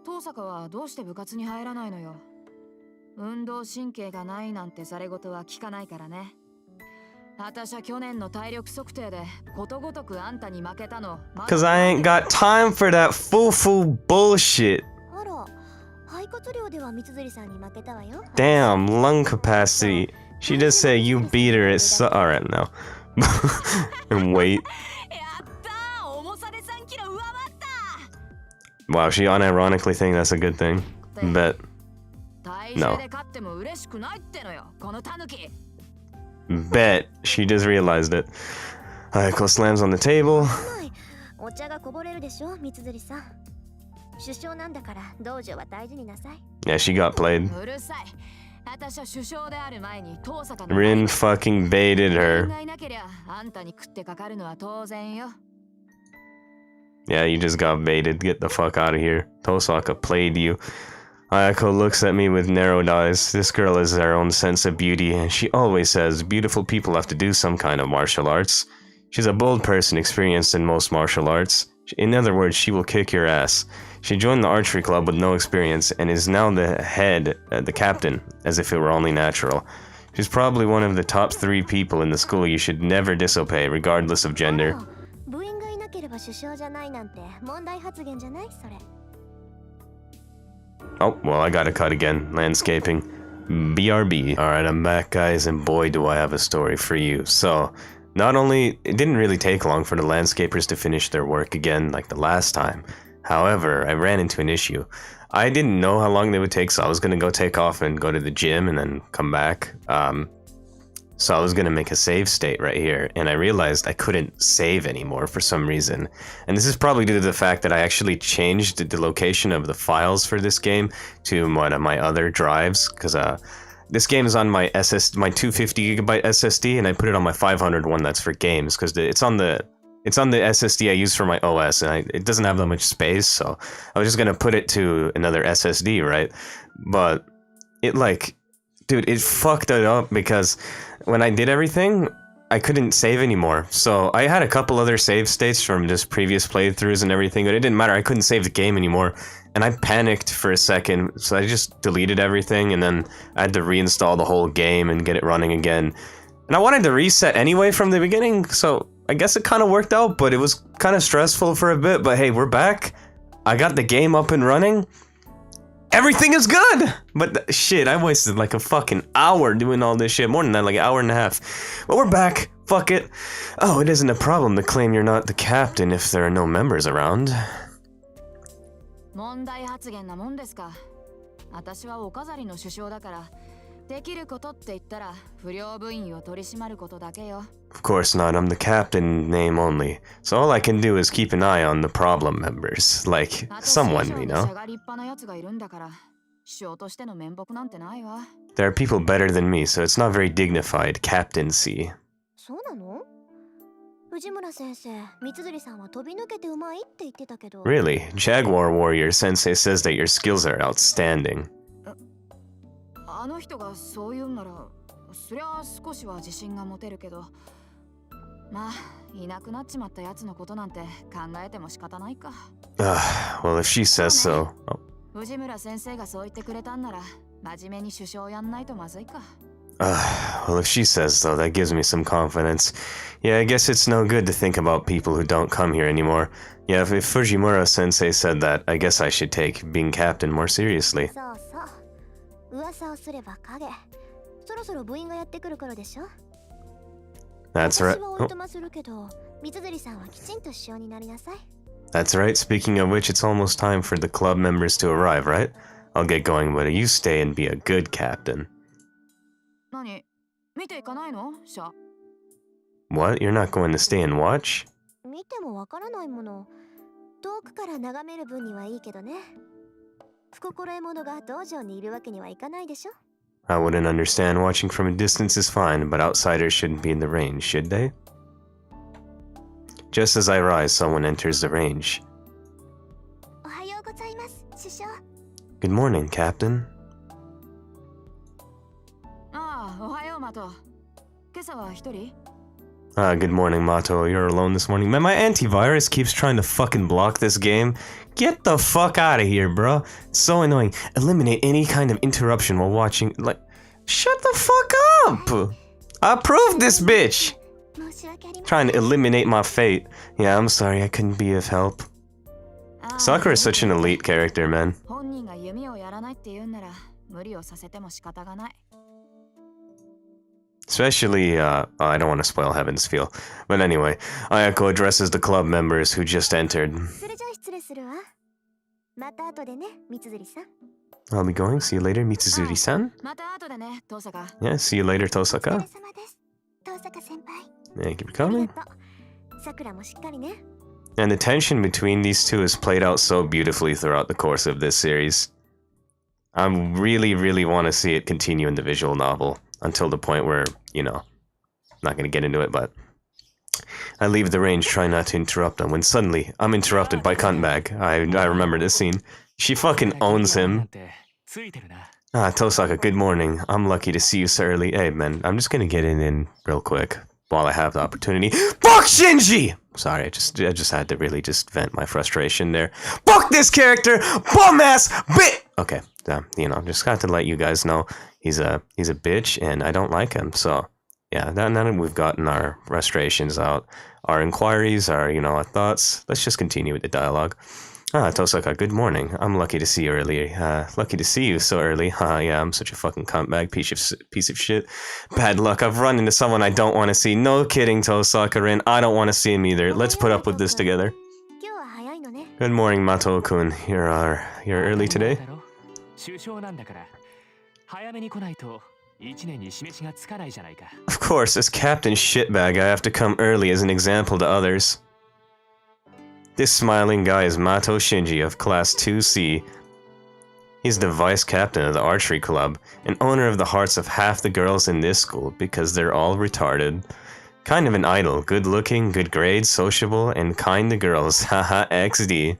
遠坂はどうして部活に入らないのよ。運動神経がないなんてざれ言は聞かないからね。私は去年の体力測定でことごとくあんたに負けたの。Cause I ain't got time for that foo-foo bullshit. Damn, lung capacity. She just said you beat her at Alright now. And wait. Wow, she unironically think that's a good thing. Bet. No. Bet. She just realized it. Ayako slams on the table. お茶がこぼれるでしょ、三辻さん。首相なんだから道場は大事になさい。Yeah, she got played. うるさい。私は首相である前に遠坂の Rin fucking baited her. がいなけりゃあんたに食ってかかるのは当然よ。Yeah, you just got baited. Get the fuck out of here. Tosaka played you. Ayako looks at me with narrowed eyes. This girl has her own sense of beauty, and she always says beautiful people have to do some kind of martial arts. She's a bold person experienced in most martial arts. In other words, she will kick your ass. She joined the archery club with no experience and is now the head, the captain, as if it were only natural. She's probably one of the top 3 people in the school you should never disobey, regardless of gender. 部員がいなければ首相じゃないなんて問題発言じゃないそれ。Oh, well, I gotta cut again. Landscaping. BRB. Alright, I'm back, guys, and boy, do I have a story for you. So, not only, it didn't really take long for the landscapers to finish their work again, like the last time. However, I ran into an issue. I didn't know how long they would take, so I was gonna go take off and go to the gym and then come back. So I was gonna make a save state right here, and I realized I couldn't save anymore for some reason. And this is probably due to the fact that I actually changed the location of the files for this game to one of my other drives, because this game is on my 250 gigabyte SSD, and I put it on my 500 one that's for games, because it's on the SSD I use for my OS, and it doesn't have that much space, so I was just gonna put it to another SSD, right? But it dude, it fucked it up because when I did everything, I couldn't save anymore. So I had a couple other save states from just previous playthroughs and everything, but it didn't matter. I couldn't save the game anymore. And I panicked for a second, so I just deleted everything, and then I had to reinstall the whole game and get it running again. And I wanted to reset anyway from the beginning, so I guess it kind of worked out, but it was kind of stressful for a bit. But hey, we're back. I got the game up and running. Everything is good! But shit, I wasted like a fucking hour doing all this shit. More than that, like an hour and a half. But we're back. Fuck it. Oh, it isn't a problem to claim you're not the captain if there are no members around. 問題発言なもんですか。私はお飾りの首相だから、できることって言ったら不良部員を取り締まることだけよ。Of course not, I'm the captain in name only. So all I can do is keep an eye on the problem members. Like, someone, you know? There are people better than me, so it's not very dignified captaincy. そうなの？藤村先生、三辻さんは飛び抜けてうまいって言ってたけど。Really? Jaguar Warrior Sensei says that your skills are outstanding. あの人がそう言うなら、そりゃ少しは自信が持てるけど、まあ、いなくなっちまったやつのことなんて考えても仕方ないか。Well, if she says so. 藤村先生がそう言ってくれたんなら、真面目に首相やんないとまずいか。Well, if she says so, that gives me some confidence. Yeah, I guess it's no good to think about people who don't come here anymore. Yeah, if Fujimura-sensei said that, I guess I should take being captain more seriously. そうそう。噂をすれば影。そろそろ部員がやってくる頃でしょ。That's right. 私はおいとまするけど、三辻さんはきちんと首相になりなさい。That's right. Speaking of which, it's almost time for the club members to arrive, right? I'll get going, but you stay and be a good captain. 何？見ていかないの？シャ。What? You're not going to stay and watch? 見てもわからないもの。遠くから眺める分にはいいけどね。不心得者が道場にいるわけにはいかないでしょ。I wouldn't understand. Watching from a distance is fine, but outsiders shouldn't be in the range, should they? Just as I rise, someone enters the range. おはようございます、首相。Good morning, Captain. ああ、おはよう、マト。今朝は一人？ Good morning, Mato. You're alone this morning. Man, my antivirus keeps trying to fucking block this game. Get the fuck out of here, bro. It's so annoying. Eliminate any kind of interruption while watching. Like, shut the fuck up! Approve this bitch! Trying to eliminate my fate. Yeah, I'm sorry, I couldn't be of help. Sakura is such an elite character, man. 本人が弓をやらないって言うんなら、無理をさせても仕方がない。Especially, I don't want to spoil Heaven's Feel. But anyway, Ayako addresses the club members who just entered. また後でね、三辻さん。 I'll be going. See you later, Mitsuzuri-san. また後でね、遠坂。 Yeah, see you later, お疲れ Tosaka. 様です遠坂先輩 Thank you for あり coming. がとうさくらもしっかりね And the tension between these two is played out so beautifully throughout the course of this series. I really, really want to see it continue in the visual novel until the point where, you know, not going to get into it, but I leave the range, try not to interrupt them, when suddenly I'm interrupted by Cuntbag. I remember this scene. She fucking owns him. Ah, Tosaka, good morning. I'm lucky to see you so early. Hey, man, I'm just gonna get in real quick while I have the opportunity. Fuck Shinji! Sorry, I just had to really just vent my frustration there. Fuck this character! Bum-ass bit! Okay, you know, just got to let you guys know he's a bitch and I don't like him, so yeah, now that we've gotten our frustrations out, our inquiries, our, you know, our thoughts, let's just continue with the dialogue. Ah, Tosaka, good morning. I'm lucky to see you early. Lucky to see you so early. Yeah, I'm such a fucking cuntbag piece of shit. Bad luck. I've run into someone I don't want to see. No kidding, Tosaka-rin. I don't want to see him either. Let's put up with this together. 今日は早いのね Good morning, Mato-kun. You're early today? 首相なんだから早めに来ないと1年に示しがつかないじゃないか Of course, as Captain Shitbag, I have to come early as an example to others. This smiling guy is Mato Shinji of Class 2C. He's the vice captain of the archery club, and owner of the hearts of half the girls in this school because they're all retarded. Kind of an idol, good looking, good grades, sociable, and kind to girls, haha XD.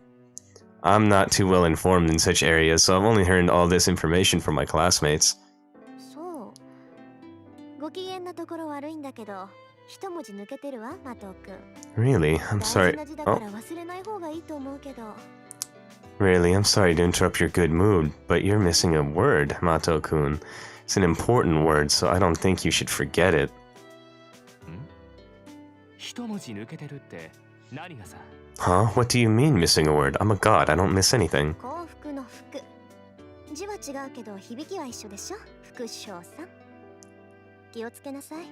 I'm not too well informed in such areas, so I've only heard all this information from my classmates. そうご機嫌なところ悪いんだけど一文字抜けてるわマトウ君 Really? I'm 大 sorry. 事な字だか Oh, ら忘れない方がいいと思うけど really, I'm sorry to interrupt your good mood, but you're missing a word, Mato-kun. It's an important word, so I don't think you should forget it. 一文字抜けてるって何がさ Huh? What do you mean missing a word? I'm a god, I don't miss anything. 幸福の福字は違うけど響きは一緒でしょ副首相さん気をつけなさい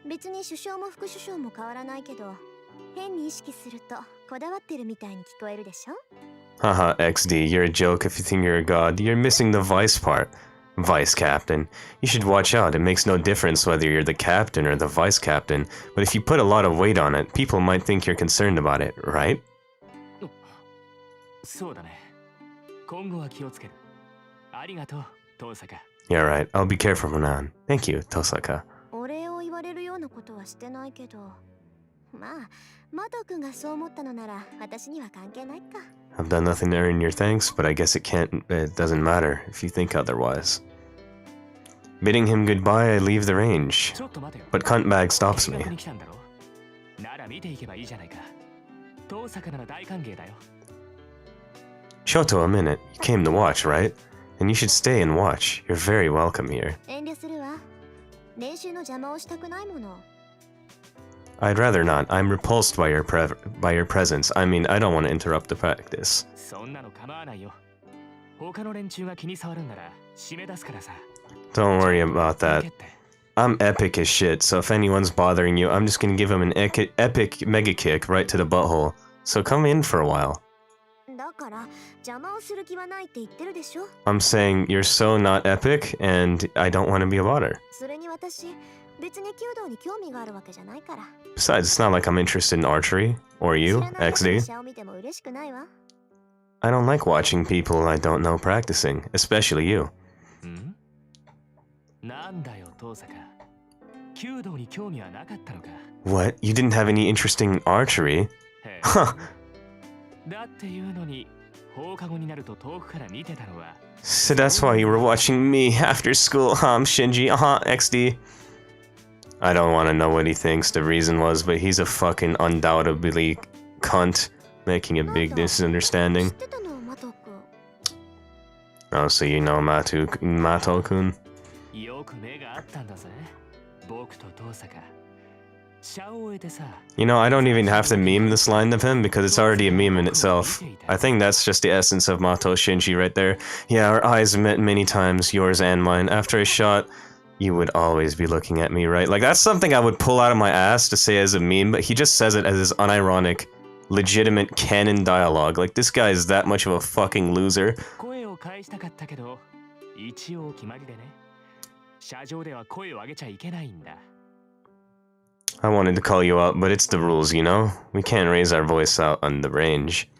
別に首相も副首相も変わらないけど変に意識するとこだわってるみたいに聞こえるでしょ Haha, XD, you're a joke if you think you're a god. You're missing the vice part. Vice captain. You should watch out, it makes no difference whether you're the captain or the vice captain, but if you put a lot of weight on it, people might think you're concerned about it, right? そうだね今後は気をつけるありがとう遠坂 Yeah, right. I'll be careful from now on. Thank you, Tosaka. お礼を言われるようなことはしてないけどまあマト君がそう思ったのなら私には関係ないか I've done nothing to earn your thanks, but I guess it doesn't matter if you think otherwise. Bidding him goodbye, I leave the range. ちょっと待てよ But Cuntbag stops 見 me. 学に来たんだろなら見ていけばいいじゃないか遠坂なら大歓迎だよ Shoto, a minute. You came to watch, right? And you should stay and watch. You're very welcome here. 遠慮するわ練習の邪魔をしたくないもの I'd rather not. I'm repulsed by your presence. I mean, I don't want to interrupt the practice. そんなの構わないよ他の連中が気に障るんなら締め出すからさ Don't worry about 受 that. けって I'm epic as shit, so if anyone's bothering you, I'm just gonna give him an epic mega kick right to the butthole. So come in for a while. だから邪魔をする気はないって言ってるでしょ I'm saying you're so not epic, and I don't want to be a bother. それに私別に弓道に興味があるわけじゃないから Besides, it's not like I'm interested in archery. Or 知 you, らない人の XD. 試合を見ても嬉しくないわ I don't like watching people I don't know practicing, especially you. んなんだよ遠坂弓道に興味はなかったのか What? You didn't have any interest in archery? へえ Huh. だっていうのに放課後になると遠くから見てたのは So that's why you were watching me after school, Shinji, XD. I don't want to know what he thinks the reason was, but he's a fucking undoubtedly cunt, making a big 知 misunderstanding. ってたのマト君 Oh, so you know Mato-kun? よく目があったんだぜ僕と遠坂茶を終えてさ You know, I don't even have to meme this line of him because it's already a meme in itself. I think that's just the essence of Mato Shinji right there. Yeah, our eyes met many times, yours and mine. After a shot, you would always be looking at me, right? Like, that's something I would pull out of my ass to say as a meme, but he just says it as his unironic legitimate canon dialogue. Like, this guy is that much of a fucking loser. 声を返したかったけど、一応決まりでね。車上では声を上げちゃいけないんだ。I wanted to call you out, but it's the rules, you know? We can't raise our voice out on the range.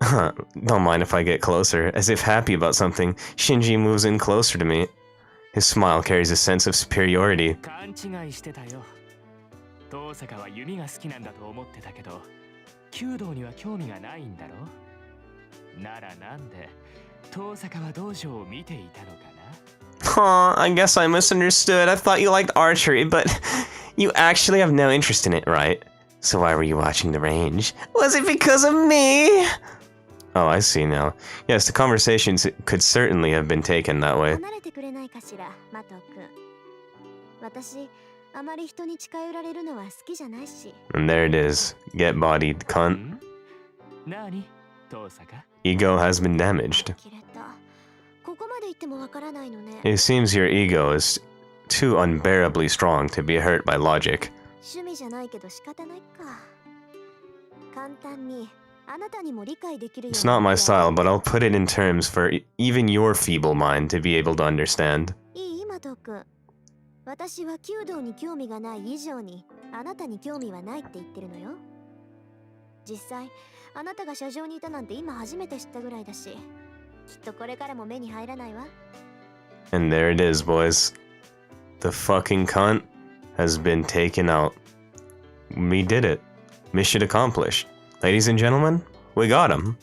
Don't mind if I get closer. As if happy about something, Shinji moves in closer to me. His smile carries a sense of superiority. 勘違いしてたよ。遠坂は弓が好きなんだと思ってたけど、弓道には興味がないんだろ。ならなんで、遠坂は道場を見ていたのかな。Aw, I guess I misunderstood. I thought you liked archery, but you actually have no interest in it, right? So why were you watching the range? Was it because of me? Oh, I see now. Yes, the conversations could certainly have been taken that way. 離れてくれないかしら、マト君。私、あまり人に近寄られるのは好きじゃないし。And there it is. Get bodied, cunt. ん？何？遠坂？ Ego has been damaged. 切れた。ここまで言ってもわからないのね。 It seems your ego is too unbearably strong to be hurt by logic. 趣味じゃないけど仕方ないか。簡単にあなたにも理解できるように。 It's not my style, but I'll put it in terms for even your feeble mind to be able to understand. いい、マト君。私は弓道に興味がない以上にあなたに興味はないって言ってるのよ。実際あなたが車上にいたなんて今初めて知ったぐらいだし、きっとこれからも目に入らないわ。 And there it is, boys. The fucking cunt has been taken out. We did it. Mission accomplished. Ladies and gentlemen, we got him.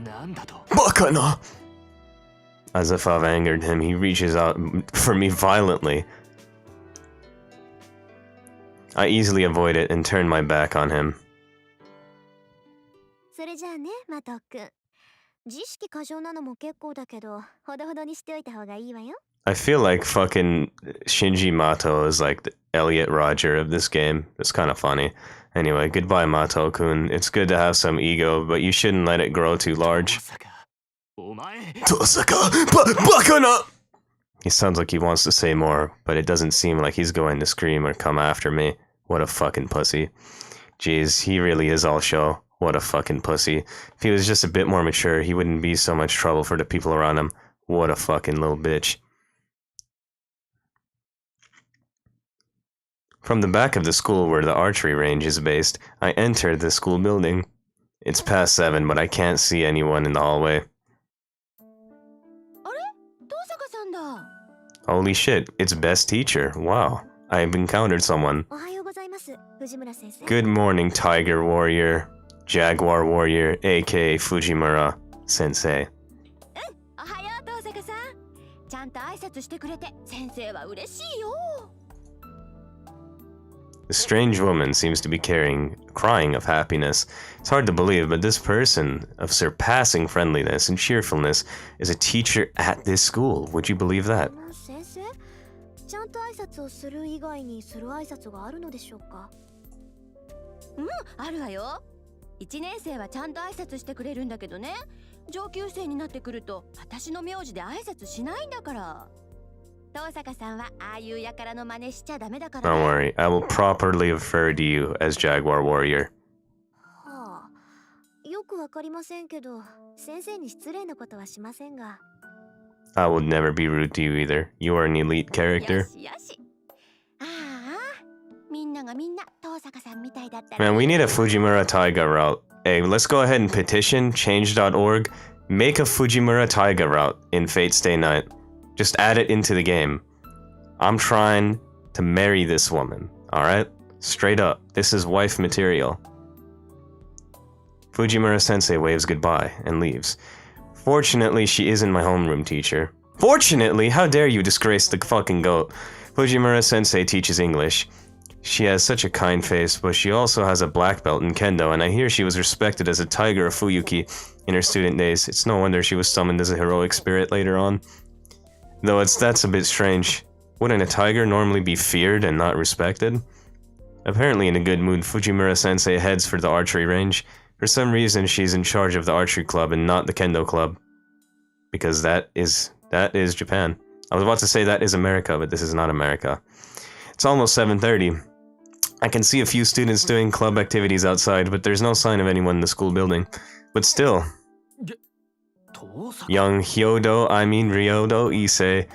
なんだと。 Bakana! As if I've angered him, he reaches out for me violently. I easily avoid it and turn my back on him. それじゃあね、マト君。自意識過剰なのも結構だけど、ほどほどにしておいた方がいいわよ。I feel like fucking Shinji Mato is like the Elliot Roger of this game. It's kind of funny. Anyway, goodbye, Mato-kun. It's good to have some ego, but you shouldn't let it grow too large. 遠坂、お前。 Tosaka! Bakana! He sounds like he wants to say more, but it doesn't seem like he's going to scream or come after me. What a fucking pussy. Jeez, he really is all show. What a fucking pussy. If he was just a bit more mature, he wouldn't be so much trouble for the people around him. What a fucking little bitch. From the back of the school where the archery range is based, I enter the school building. It's past 7, but I can't see anyone in the hallway. あれ？遠坂さんだ。 Holy shit, it's best teacher. Wow, I've encountered someone. おはようございます、藤村先生。 Good morning, Tiger Warrior, Jaguar Warrior, aka Fujimura Sensei. おはよう遠坂さん。ちゃんと挨拶してくれて先生は嬉しいよ。 The strange woman seems to be crying of happiness. It's hard to believe, but this person of surpassing friendliness and cheerfulness is a teacher at this school. Would you believe that? 先生、ちゃんと挨拶をする以外にする挨拶があるのでしょうか。あるわよ。1年生はちゃんと挨拶してくれるんだけどね、上級生になってくると私の名字で挨拶しないんだから。遠坂さんはああいうやからの真似しちゃダメだから、ね。 Don't worry, I will properly refer to you as Jaguar Warrior. はあ、よくわかりませんけど、先生に失礼なことはしませんが。I will never be rude to you either. You are an elite よ character. しよし。ああ、みんながみんな遠坂さんみたいだったら。 Man, we need a Fujimura Taiga route. Hey, let's go ahead and petition change.org. Make a Fujimura Taiga route in Fate Stay Night. Just add it into the game. I'm trying to marry this woman, alright? Straight up. This is wife material. Fujimura Sensei waves goodbye and leaves. Fortunately, she isn't my homeroom teacher. Fortunately? How dare you disgrace the fucking goat? Fujimura Sensei teaches English. She has such a kind face, but she also has a black belt in kendo, and I hear she was respected as a tiger of Fuyuki in her student days. It's no wonder she was summoned as a heroic spirit later on. Though that's a bit strange. Wouldn't a tiger normally be feared and not respected? Apparently in a good mood, Fujimura Sensei heads for the archery range. For some reason, she's in charge of the archery club and not the kendo club. Because that is Japan. I was about to say that is America, but this is not America. It's almost 7:30. I can see a few students doing club activities outside, but there's no sign of anyone in the school building. But still, young Ryodo Issei.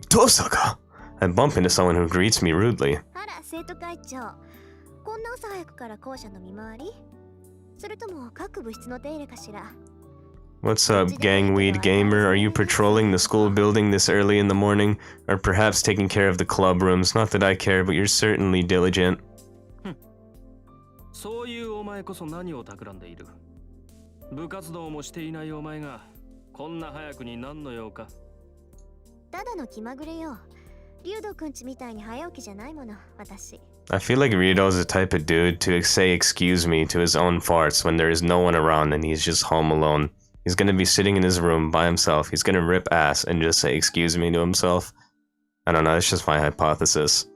Tosaka! I bump into someone who greets me rudely. あら、生徒会長。こんな朝早くから校舎の見回り？それとも各部室の手入れかしら？ What's up, gangweed gamer? Are you patrolling the school building this early in the morning? Or perhaps taking care of the club rooms? Not that I care, but you're certainly diligent. そういうお前こそ何を企んでいる？部活動もしていないお前がこんな早くに何の用か？ただの気まぐれよ。竜斗くんちみたいに早起きじゃないもの、私。I feel like Rito's the type of dude to say excuse me to his own farts when there is no one around and he's just home alone. He's gonna be sitting in his room by himself. He's gonna rip ass and just say excuse me to himself. I don't know, it's just my hypothesis.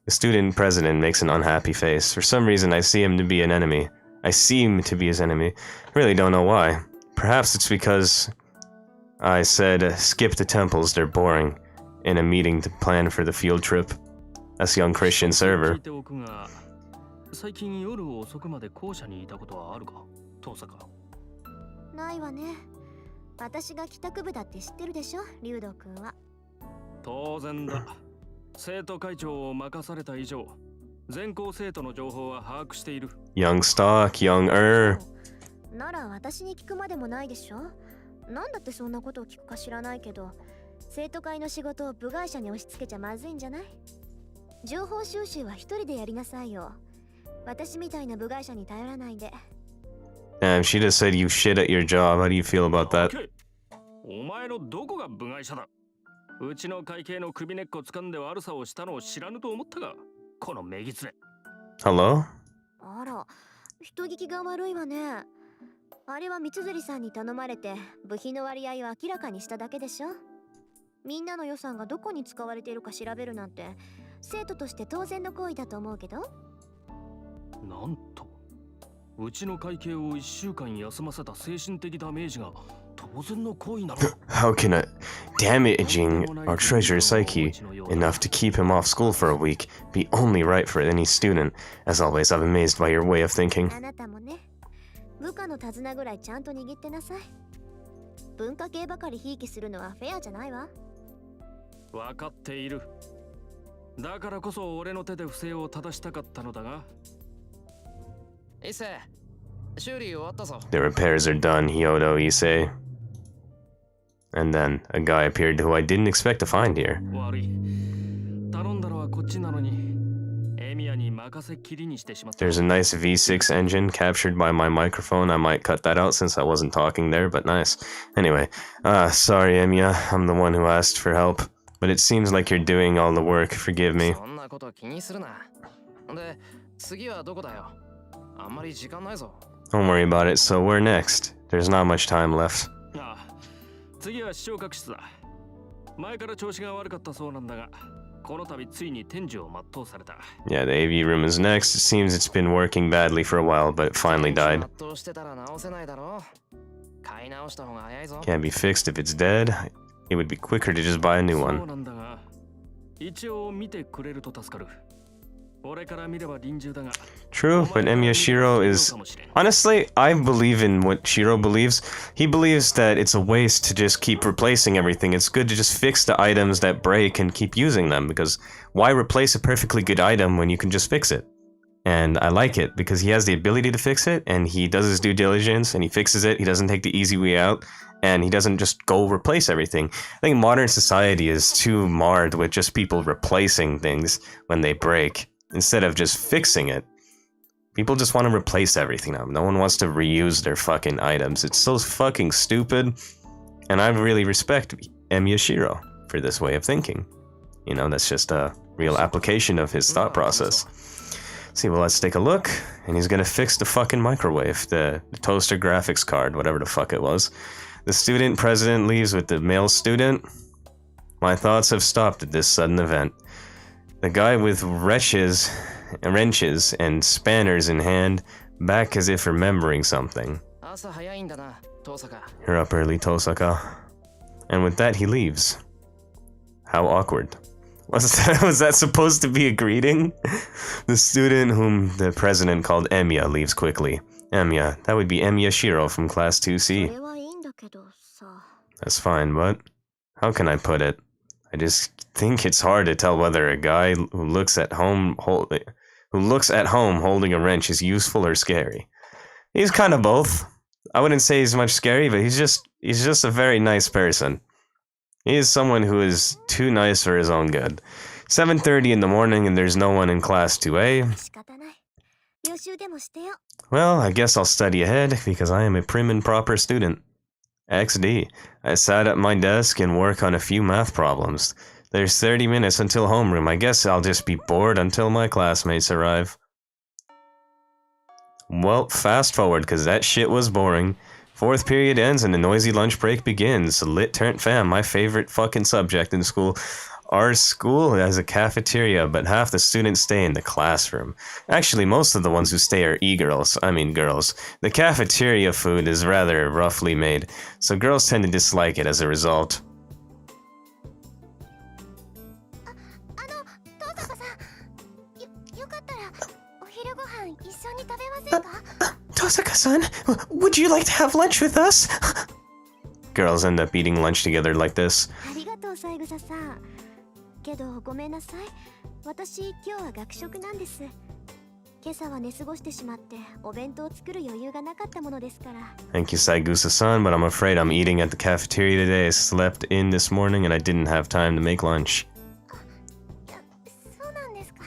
The student president makes an unhappy face. For some reason, I see him to be an enemy. I seem to be his enemy. I really don't know why. Perhaps it's because I said, skip the temples, they're boring, in a meeting to plan for the field trip. That's young Christian server. 最近夜遅くまで校舎にいたことはあるか？遠坂。ないわね。私が帰宅部だって知ってるでしょ、竜斗くんは。当然だ。生徒会長を任された以上、全校生徒の情報は把握している。Young stock, young なら私に聞くまでもないでしょ。なんだってそんなことを聞くか知らないけど、生徒会の仕事を部外者に押し付けちゃまずいんじゃない？情報収集は一人でやりなさいよ。私みたいな部外者に頼らないで。Damn, she just said you shit at your job. How do you feel about that? お前のどこが部外者だ？うちの会計の首根っこ掴んで悪さをしたのを知らぬと思ったが、このめぎつれ。Hello? あら、人聞きが悪いわね。あれは三辻さんに頼まれて部費の割合を明らかにしただけでしょ。みんなの予算がどこに使われているか調べるなんて生徒として当然の行為だと思うけど。なんと、うちの会計を1週間休ませた精神的ダメージが当然の行為なの？ How can a damaging our treasure's psyche enough to keep him off school for a week be only right for any student? As always, I'm amazed by your way of thinking. あなたもね、部下の手綱ぐらいちゃんと握ってなさい。文化系ばかりひいきするのはフェアじゃないわ。分かっている。だからこそ俺の手で不正を正したかったのだが。The repairs are done, Hyodo Issei. And then a guy appeared who I didn't expect to find here. 悪い。頼んだのはこっちなのに、エミヤに任せっきりにしてしまった。There's a nice V6 engine captured by my microphone. I might cut that out since I wasn't talking there, but nice. Anyway, sorry, Emiya. I'm the one who asked for help. But it seems like you're doing all the work. Forgive me. Don't worry about it. So where next? There's not much time left. ああ、次は視聴覚室だ。前から調子が悪かったそうなんだが、この度ついに天寿を全うされた。Yeah, the AV room is next. It seems it's been working badly for a while, but it finally died. Can't be fixed if it's dead. It would be quicker to just buy a new そう one. なんだが、一応見てくれると助かる。俺から見れば臨終だが。 True, but Emiya Shiro is... Honestly, I believe in what Shiro believes. He believes that it's a waste to just keep replacing everything. It's good to just fix the items that break and keep using them, because why replace a perfectly good item when you can just fix it? And I like it, because he has the ability to fix it, and he does his due diligence, and he fixes it. He doesn't take the easy way out, and he doesn't just go replace everything. I think modern society is too marred with just people replacing things when they break, instead of just fixing it. People just want to replace everything now. No one wants to reuse their fucking items. It's so fucking stupid. And I really respect Emiya Shiro for this way of thinking. You know, that's just a real application of his thought process. See, well, let's take a look. And he's gonna fix the fucking microwave, the toaster graphics card, whatever the fuck it was. The student president leaves with the male student. My thoughts have stopped at this sudden event. The guy with wrenches and spanners in hand, back as if remembering something. You're up early, Tosaka. And with that, he leaves. How awkward. Was that supposed to be a greeting? The student whom the president called Emiya leaves quickly. Emiya, that would be Emiya Shiro from Class 2C. それはいいんだけどさ。 That's fine, but how can I put it? I just think it's hard to tell whether a guy who looks at home holding a wrench is useful or scary. He's kind of both. I wouldn't say he's much scary, but he's just a very nice person. He is someone who is too nice for his own good. 7:30 in the morning and there's no one in class 2A. 仕方ない。予習でもしてよ。 Well, I guess I'll study ahead because I am a prim and proper student. XD. I sat at my desk and work on a few math problems. There's 30 minutes until homeroom. I guess I'll just be bored until my classmates arrive. Well, fast forward because that shit was boring. Fourth period ends and the noisy lunch break begins. Lit turnt fam, my favorite fucking subject in school. Our school has a cafeteria, but half the students stay in the classroom. Actually, most of the ones who stay are e-girls. I mean girls. The cafeteria food is rather roughly made, so girls tend to dislike it as a result. 東坂さん。よかったらお昼ご飯一緒に食べませんか？ Tosaka-san, would you like to have lunch with us? Girls end up eating lunch together like this. ありがとう、三枝さん。けどごめんなさい。私今日は学食なんです。今朝は寝過ごしてしまってお弁当を作る余裕がなかったものですから。 Thank you, Saigusa-san, but I'm afraid I'm eating at the cafeteria today. I slept in this morning and I didn't have time to make lunch. いや、そうなんですか。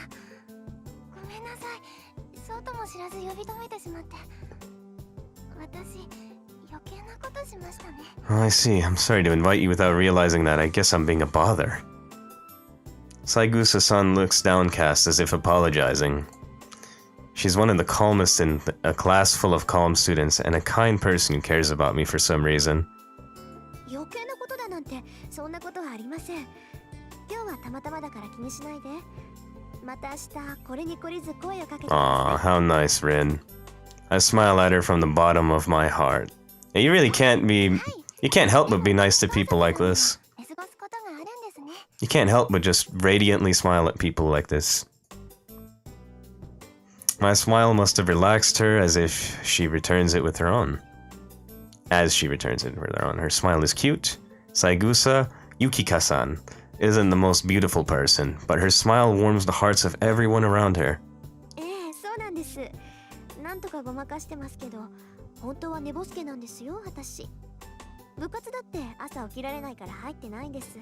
ごめんなさい。そうとも知らず呼び止めてしまって。私余計なことしましたね。 Oh, I see. I'm sorry to invite you without realizing that. I guess I'm being a bother. Saigusa-san looks downcast as if apologizing. She's one of the calmest in a class full of calm students and a kind person who cares about me for some reason. 余計なことだなんてそんなことはありません。今日はたまたまだから気にしないで。また明日これに懲りず声をかけてくだ Aw, さい。 how nice, Rin. I smile at her from the bottom of my heart. You really can't be... You can't help but be nice to people like this. 寝過ごすことがあるんですね。 You can't help but just radiantly smile at people like this. My smile must have relaxed her as if she returns it with her own. As she returns it with her own. Her smile is cute. Saigusa Yukika-san isn't the most beautiful person, but her smile warms the hearts of everyone around her. ええ、そうなんです。なんとかごまかしてますけど、本当は寝ぼすけなんですよ、私。部活だって朝起きられないから入ってないんです。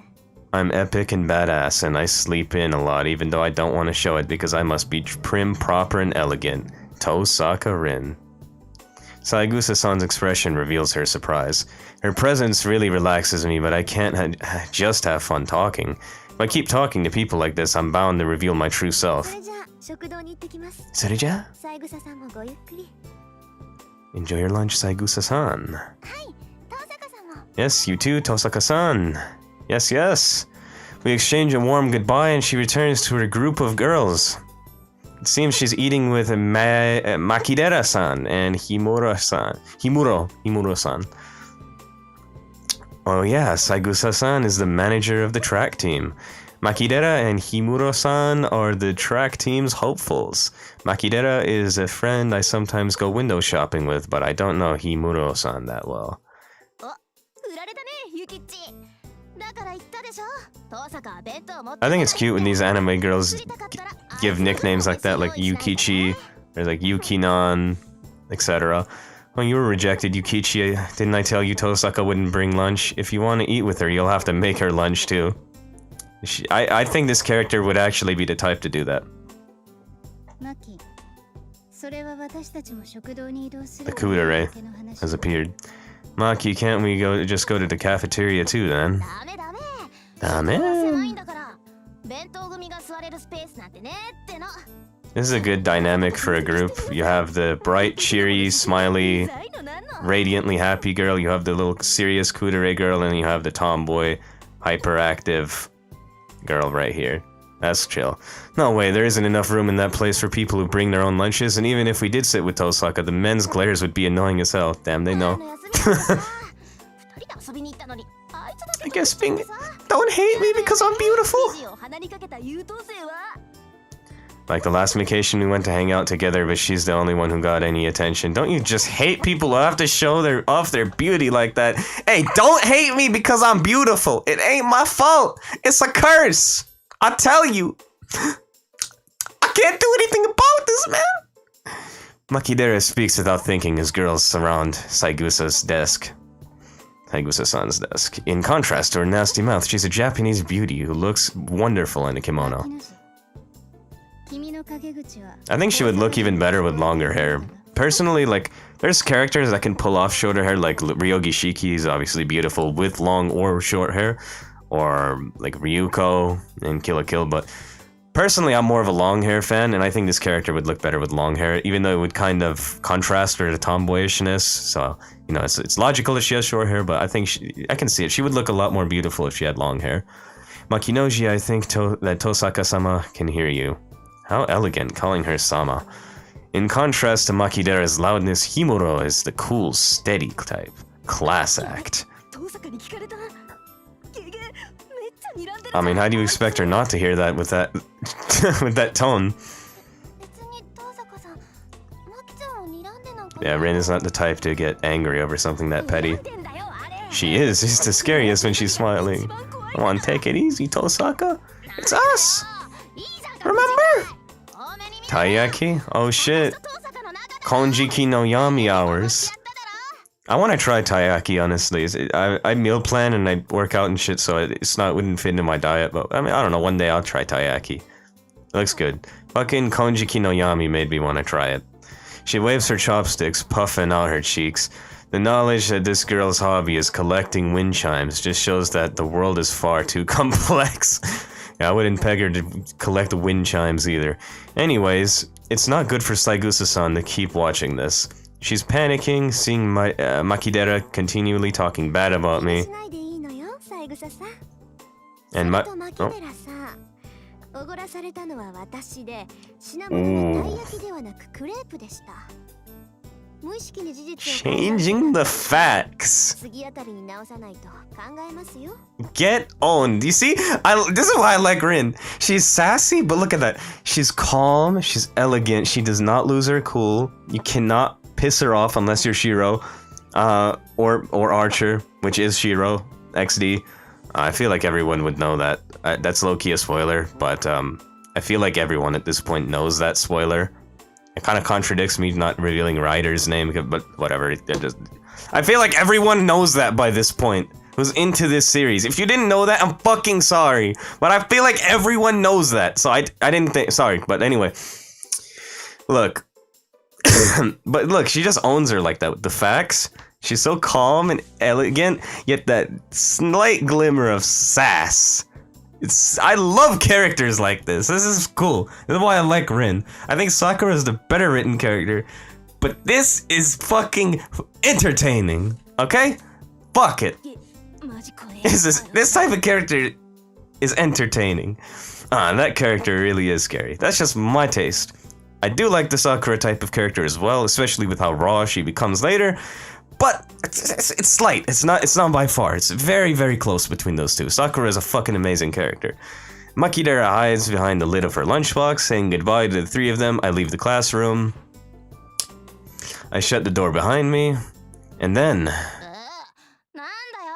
I'm epic and badass, and I sleep in a lot even though I don't want to show it because I must be prim, proper, and elegant. Tosaka Rin. Saigusa-san's expression reveals her surprise. Her presence really relaxes me, but I can't just have fun talking. If I keep talking to people like this, I'm bound to reveal my true そ self. れじゃあ食堂に行ってきます。 Sureja? 三枝さんもごゆっくり。 Enjoy your lunch, Saigusa-san. はい、東坂さんも。 Yes, you too, Tosaka-san. Yes, yes. We exchange a warm goodbye and she returns to her group of girls. It seems she's eating with Makidera-san and Himuro-san. Himuro-san. Oh yeah, Saigusa-san is the manager of the track team. Makidera and Himuro-san are the track team's hopefuls. Makidera is a friend I sometimes go window shopping with, but I don't know Himuro-san that well. 振られたね、ゆきっち。だから言ったでしょ。東坂は弁当持って I think it's cute when these anime girls give nicknames like that, like Yukichi, or like Yukinon, etc. When you were rejected, Yukichi, didn't I tell you Tosaka wouldn't bring lunch? If you want to eat with her, you'll have to make her lunch too. I think this character would actually be the type to do that. マキ、それは私たちも食堂に移動する The Kudere has appeared. Maki, can't we just go to the cafeteria too then? ダメダメ。 Dame. 狭いんだから。弁当組が座れるスペースなんてねっての。 This is a good dynamic for a group. You have the bright, cheery, smiley, radiantly happy girl, you have the little serious kudere girl, and you have the tomboy, hyperactive girl right here. That's chill. No way, there isn't enough room in that place for people who bring their own lunches, and even if we did sit with Tosaka, the men's glares would be annoying as hell. Damn, they know. 二人で遊びに行ったのに、あいつ I guess being... Don't hate me because I'm beautiful! 記事を鼻にかけた優等生は Like the last vacation we went to hang out together, but she's the only one who got any attention. Don't you just hate people who have to show off their beauty like that? Hey, don't hate me because I'm beautiful. It ain't my fault. It's a curse. I tell you. I can't do anything about this, man. Makidera speaks without thinking as girls surround Saigusa's desk. Saigusa-san's desk. In contrast to her nasty mouth, she's a Japanese beauty who looks wonderful in a kimono. I think she would look even better with longer hair. Personally, like, there's characters that can pull off shorter hair, like Ryogi Shiki is obviously beautiful with long or short hair, or like Ryuko in Kill la Kill, but personally I'm more of a long hair fan, and I think this character would look better with long hair, even though it would kind of contrast her tomboyishness, so, you know, it's logical that she has short hair, but I think I can see it. She would look a lot more beautiful if she had long hair. Makinoji, I think that Tosaka-sama can hear you. How elegant, calling her Sama. In contrast to Makidera's loudness, Himuro is the cool, steady type. Class act. 遠坂に聞かれたゲゲめっちゃ睨んでる I mean, how do you expect her not to hear that with that with that tone? 別に遠坂さんマキちゃんを睨んでなんか Yeah, Rin is not the type to get angry over something that petty. 睨んでんだよあれ She is, it's the scariest when she's smiling. Come on, take it easy, Tosaka. It's us! いいじゃん Remember? 多めに見て Taiyaki? Oh shit. 遠坂の中で Konjiki no Yami hours. やっただろ I want to try taiyaki, honestly. I meal plan and I work out and shit, so it wouldn't fit into my diet. But I mean, I don't know. One day I'll try taiyaki. It looks good. Fucking Konjiki no Yami made me want to try it. She waves her chopsticks, puffing out her cheeks. The knowledge that this girl's hobby is collecting wind chimes just shows that the world is far too complex. Yeah, I wouldn't peg her to collect wind chimes either. Anyways, it's not good for Saigusa-san to keep watching this. She's panicking, seeing Makidera continually talking bad about me. しないでいいのよ三枝さん And それとマキデラさんおごらされたのは私で品物はたい焼きではなくクレープでした無意識に事実を changing the facts. 次あたりに直さないと考えますよ Get owned. You see? This is why I like Rin. She's sassy, but look at that. She's calm, she's elegant, she does not lose her cool. You cannot piss her off unless you're Shiro. Or Archer, which is Shiro, XD. I feel like everyone would know that. That's low-key a spoiler, but I feel like everyone at this point knows that spoiler. It kind of contradicts me not revealing Ryder's name, but whatever. I feel like everyone knows that by this point. Who's into this series. If you didn't know that, I'm fucking sorry. But I feel like everyone knows that. So I didn't think... Sorry, but anyway. Look. But look, she just owns her like that with the facts. She's so calm and elegant, yet that slight glimmer of sass. I love characters like this. This is cool. This is why I like Rin. I think Sakura is the better written character. But this is fucking entertaining. Okay? Fuck it. マジ怖い This type of character is entertaining. That character really is scary. That's just my taste. I do like the Sakura type of character as well, especially with how raw she becomes later. But it's slight. It's not by far. It's very, very close between those two. Sakura is a fucking amazing character. Makidera hides behind the lid of her lunchbox, saying goodbye to the three of them. I leave the classroom. I shut the door behind me. And then... なんだよ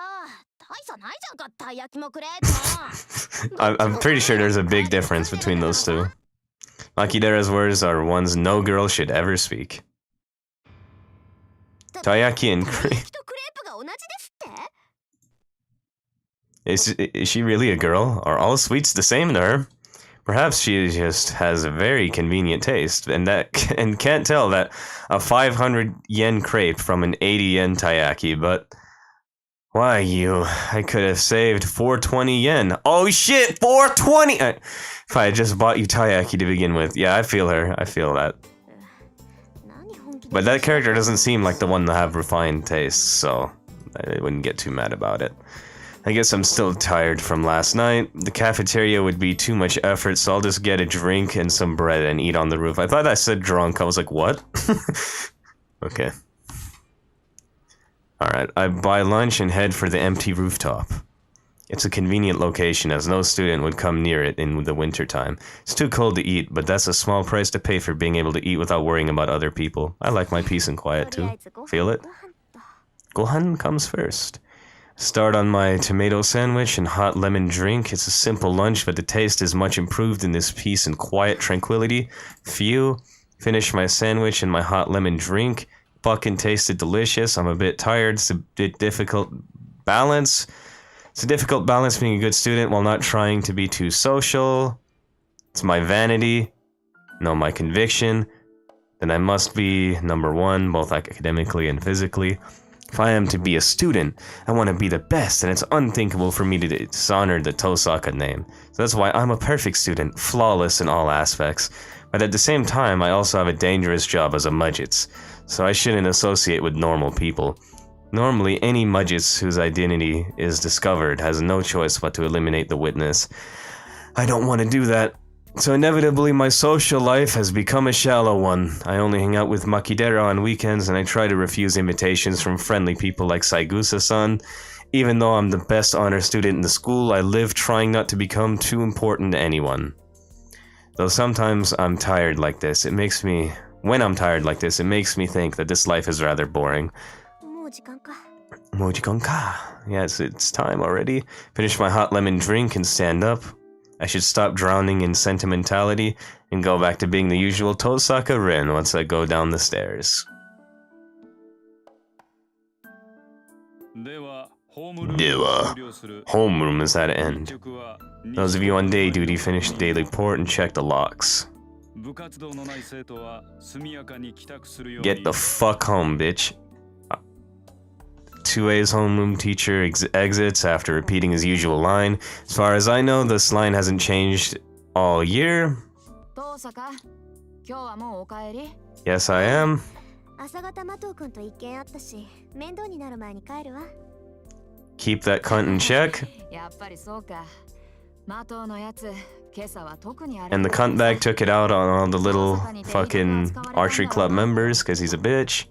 大差ないじゃんかたい焼きもくれっての I'm pretty sure there's a big difference between those two. Makidera's words are ones no girl should ever speak. Taiyaki and たい cream. 焼きとクレープが同じですって Is she really a girl? Are all sweets the same to her? Perhaps she just has a very convenient taste, and can't tell that a 500 yen crepe from an 80 yen taiyaki, but... Why, I could have saved 420 yen. Oh shit, 420! If I had just bought you taiyaki to begin with. Yeah, I feel her. I feel that. 何本気で But that character doesn't seem like the one to have refined tastes, so I wouldn't get too mad about it. I guess I'm still tired from last night. The cafeteria would be too much effort, so I'll just get a drink and some bread and eat on the roof. I thought I said drunk. I was like, what? Okay. Alright, I buy lunch and head for the empty rooftop. It's a convenient location as no student would come near it in the wintertime. It's too cold to eat, but that's a small price to pay for being able to eat without worrying about other people. I like my peace and quiet too. Feel it? Gohan comes first. Start on my tomato sandwich and hot lemon drink. It's a simple lunch, but the taste is much improved in this peace and quiet tranquility. Phew. Finish my sandwich and my hot lemon drink. Fucking tasted delicious. I'm a bit tired. It's a bit difficult balance. It's a difficult balance being a good student while not trying to be too social. It's my vanity. No, my conviction. Then I must be number one, both academically and physically. If I am to be a student, I want to be the best, and it's unthinkable for me to dishonor the Tosaka name. So that's why I'm a perfect student, flawless in all aspects. But at the same time, I also have a dangerous job as a Mudgets, so I shouldn't associate with normal people. Normally, any Mudgets whose identity is discovered has no choice but to eliminate the witness. I don't want to do that. So inevitably, my social life has become a shallow one. I only hang out with Makidera on weekends, and I try to refuse invitations from friendly people like Saigusa-san. Even though I'm the best honor student in the school, I live trying not to become too important to anyone. Though sometimes I'm tired like this, when I'm tired like this, it makes me think that this life is rather boring. Mojikonka. Yes, it's time already. Finish my hot lemon drink and stand up. I should stop drowning in sentimentality and go back to being the usual Tosaka Rin once I go down the stairs. Dewa. Homeroom is at end. Those of you on day duty finish the daily report and check the locks. Get the fuck home, bitch. 2A's homeroom teacher exits after repeating his usual line. As far as I know, this line hasn't changed all year. Yes, I am. Keep that cunt in check. And the cunt bag took it out on all the little fucking archery club members because he's a bitch.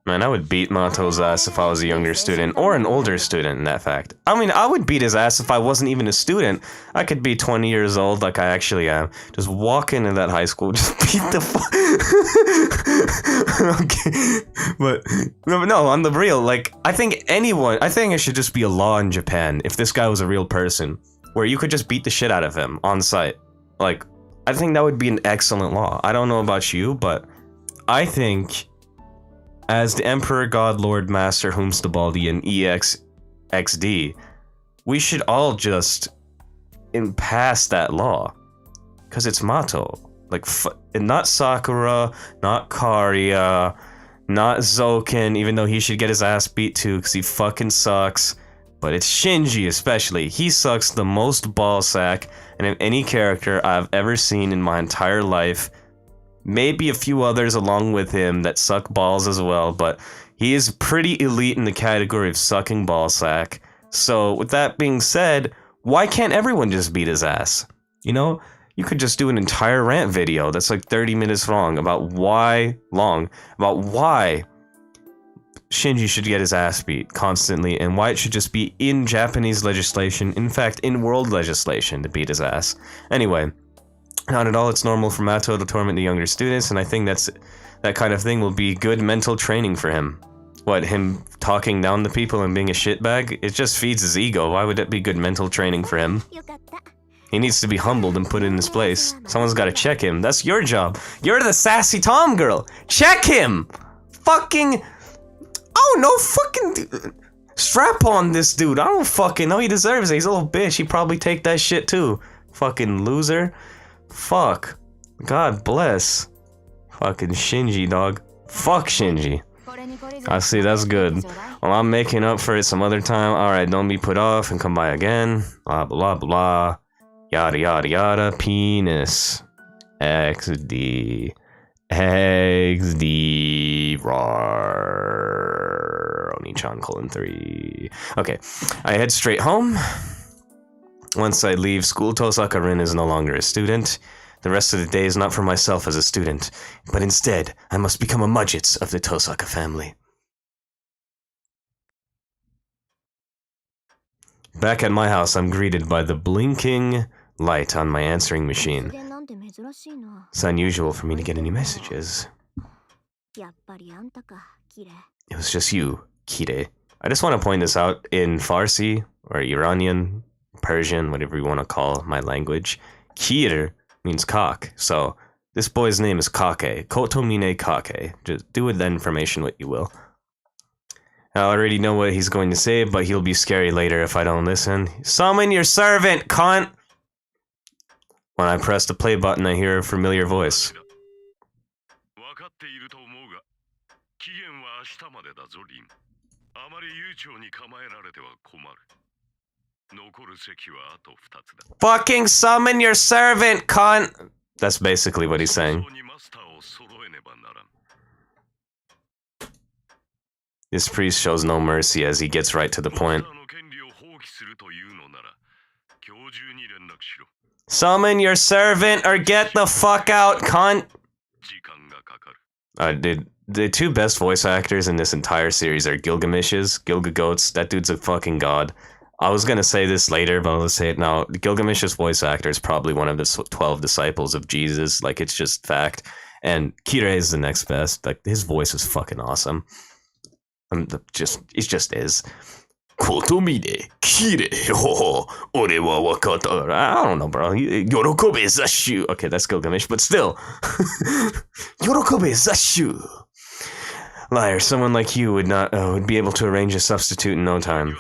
Man, I would beat Mato's ass if I was a younger student, or an older student, in that fact. I mean, I would beat his ass if I wasn't even a student. I could be 20 years old like I actually am. Just walk into that high school, just beat the fuck. Okay. But, no, on the real, like, I think it should just be a law in Japan, if this guy was a real person, where you could just beat the shit out of him on site. Like, I think that would be an excellent law. I don't know about you, but I think as the Emperor, God, Lord, Master, Whomstabaldi, and EXXD, we should all just pass that law. Because it's Mato. Like, and not Sakura, not Karia, not Zoken, even though he should get his ass beat too, because he fucking sucks. But it's Shinji especially. He sucks the most ballsack and of any character I've ever seen in my entire life. Maybe a few others along with him that suck balls as well, but he is pretty elite in the category of sucking ballsack. So with that being said, why can't everyone just beat his ass? You know, you could just do an entire rant video that's like 30 minutes long about why Shinji should get his ass beat constantly, and why it should just be in Japanese legislation, in fact, in world legislation, to beat his ass. Anyway, not at all, it's normal for Mato to torment the younger students, and I think that kind of thing will be good mental training for him. What, him talking down to people and being a shitbag? It just feeds his ego. Why would that be good mental training for him? He needs to be humbled and put in his place. Someone's gotta check him. That's your job. You're the sassy Tom girl. Check him! Fucking... Oh, no fucking... Strap on this dude. I don't fucking know. He deserves it. He's a little bitch. He'd probably take that shit too. Fucking loser. Fuck. God bless. Fucking Shinji, dog. Fuck Shinji. I see, that's good. Well, I'm making up for it some other time. Alright, don't be put off and come by again. Blah, blah, blah. Yada, yada, yada. Penis. XD. XD. Rar. Oni-chan : 3. Okay, I head straight home. Once I leave school, Tosaka Rin is no longer a student. The rest of the day is not for myself as a student, but instead, I must become a Mudgets of the Tosaka family. Back at my house, I'm greeted by the blinking light on my answering machine. It's unusual for me to get any messages. It was just you, Kire. I just want to point this out. In Farsi, or Iranian, Persian, whatever you want to call my language, Kir means cock. So this boy's name is Kake. Kotomine Kake. Just do with that information what you will. I already know what he's going to say, but he'll be scary later if I don't listen. Summon your servant, cunt! When I press the play button, I hear a familiar voice. Fucking summon your servant, cunt! That's basically what he's saying. This priest shows no mercy as he gets right to the point. Summon your servant or get the fuck out, cunt! Dude, the two best voice actors in this entire series are Gilgamesh's. Gilgagoats, that dude's a fucking god. I was gonna say this later, but I'll say it now. Gilgamesh's voice actor is probably one of the 12 disciples of Jesus. Like, it's just fact. And Kire is the next best. Like, his voice is fucking awesome. It just is. Kotomide, Kire, ore wa wakata. I don't know, bro. Yorokobe zashu. Okay, that's Gilgamesh, but still. Yorokobe zashu. Liar, someone like you would be able to arrange a substitute in no time.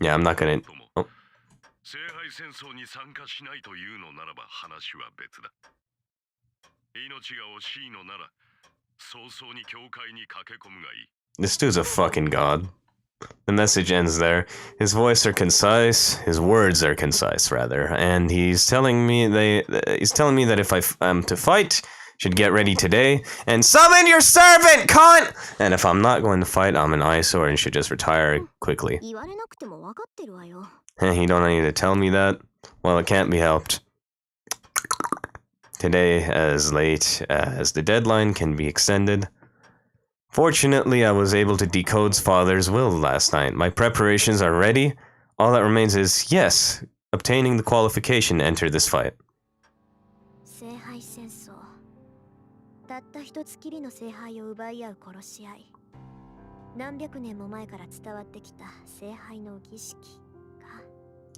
Yeah, I'm not gonna... Oh. This dude's a fucking god. The message ends there. His voice are concise, his words are concise rather, and he's telling me that if I'm to fight, should get ready today and summon your servant, cunt! And if I'm not going to fight, I'm an eyesore and should just retire quickly. You don't need to tell me that. Well, it can't be helped. Today, as late as the deadline can be extended. Fortunately, I was able to decode Father's will last night. My preparations are ready. All that remains is, yes, obtaining the qualification to enter this fight.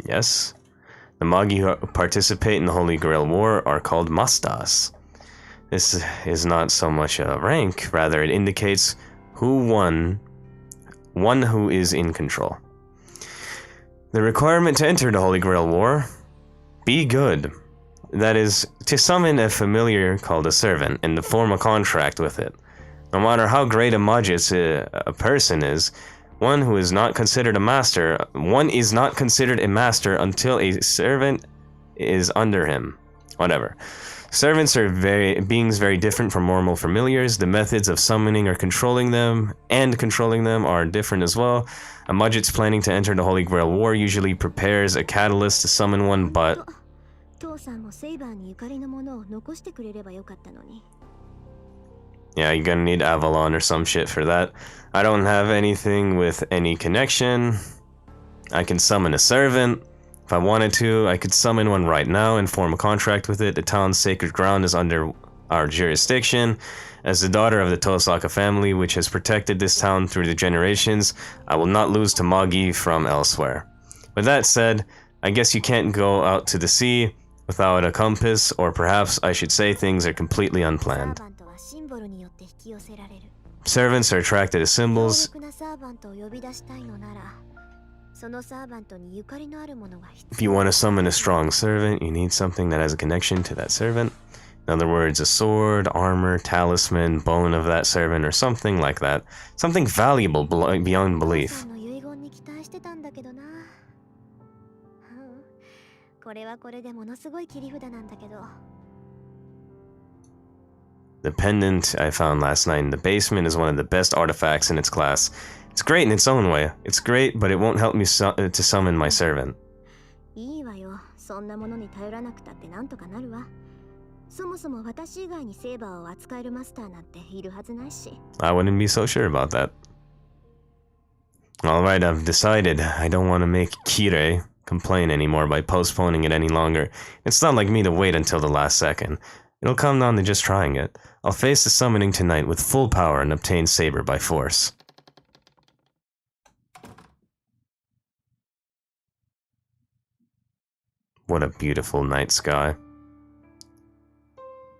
Yes. The Magi who participate in the Holy Grail War are called Mastas. This is not so much a rank, rather it indicates one who is in control. The requirement to enter the Holy Grail War, be good. That is, to summon a familiar called a servant and to form a contract with it. No matter how great a Majits a person is, one who is not considered a master, one is not considered a master until a servant is under him. Whatever. Servants are beings very different from normal familiars. The methods of summoning or controlling them are different as well. A Mudget's planning to enter the Holy Grail War usually prepares a catalyst to summon one, but... Yeah, you're gonna need Avalon or some shit for that. I don't have anything with any connection. I can summon a servant. If I wanted to, I could summon one right now and form a contract with it. The town's sacred ground is under our jurisdiction. As the daughter of the Tosaka family, which has protected this town through the generations, I will not lose to Magi from elsewhere. With that said, I guess you can't go out to the sea without a compass, or perhaps I should say things are completely unplanned. Servants are attracted to symbols. If you want to summon a strong servant, you need something that has a connection to that servant. In other words, a sword, armor, talisman, bone of that servant, or something like that. Something valuable beyond belief. The pendant I found last night in the basement is one of the best artifacts in its class. It's great in its own way. It's great, but it won't help me to summon my servant. いいわよ。そんなものに頼らなくたってなんとかなるわ。そもそも私以外にセーバーを扱えるマスターなんているはずないし。I wouldn't be so sure about that. Alright, I've decided I don't want to make Kirei complain anymore by postponing it any longer. It's not like me to wait until the last second. It'll come down to just trying it. I'll face the summoning tonight with full power and obtain Saber by force. What a beautiful night sky.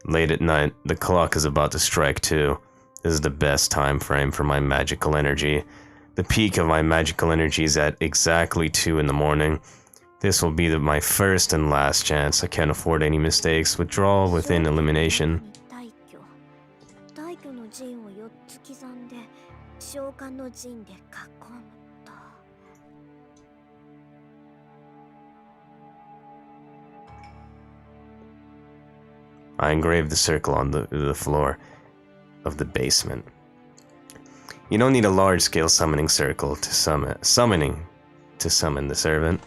Late at night, the clock is about to strike 2. This is the best time frame for my magical energy. The peak of my magical energy is at exactly 2 in the morning. This will be my first and last chance. I can't afford any mistakes. Withdrawal within elimination. 大挙の陣を4つ刻んで召喚の陣で囲むと。I engraved the circle on the floor of the basement. You don't need a large-scale summoning circle to summon the servant.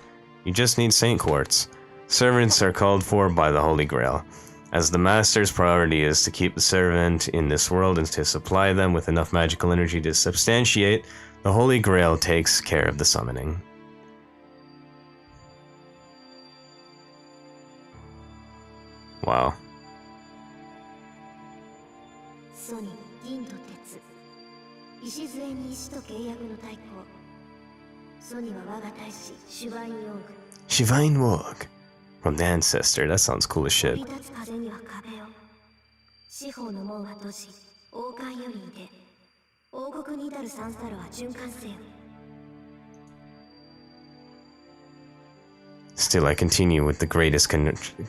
You just need Saint Quartz. Servants are called for by the Holy Grail, as the Master's priority is to keep the servant in this world and to supply them with enough magical energy to substantiate. The Holy Grail takes care of the summoning. Wow. ソニー、銀と鉄。礎に石と契約の太鼓。ソニーは我が大使、シュバインヨーグ。 Shivine Wog. From the ancestor, that sounds cool as shit. 飛び立つ風には壁を。四方の門は閉じ、王冠より出。王国に至る三サロは循環せよ。 Still, I continue with the greatest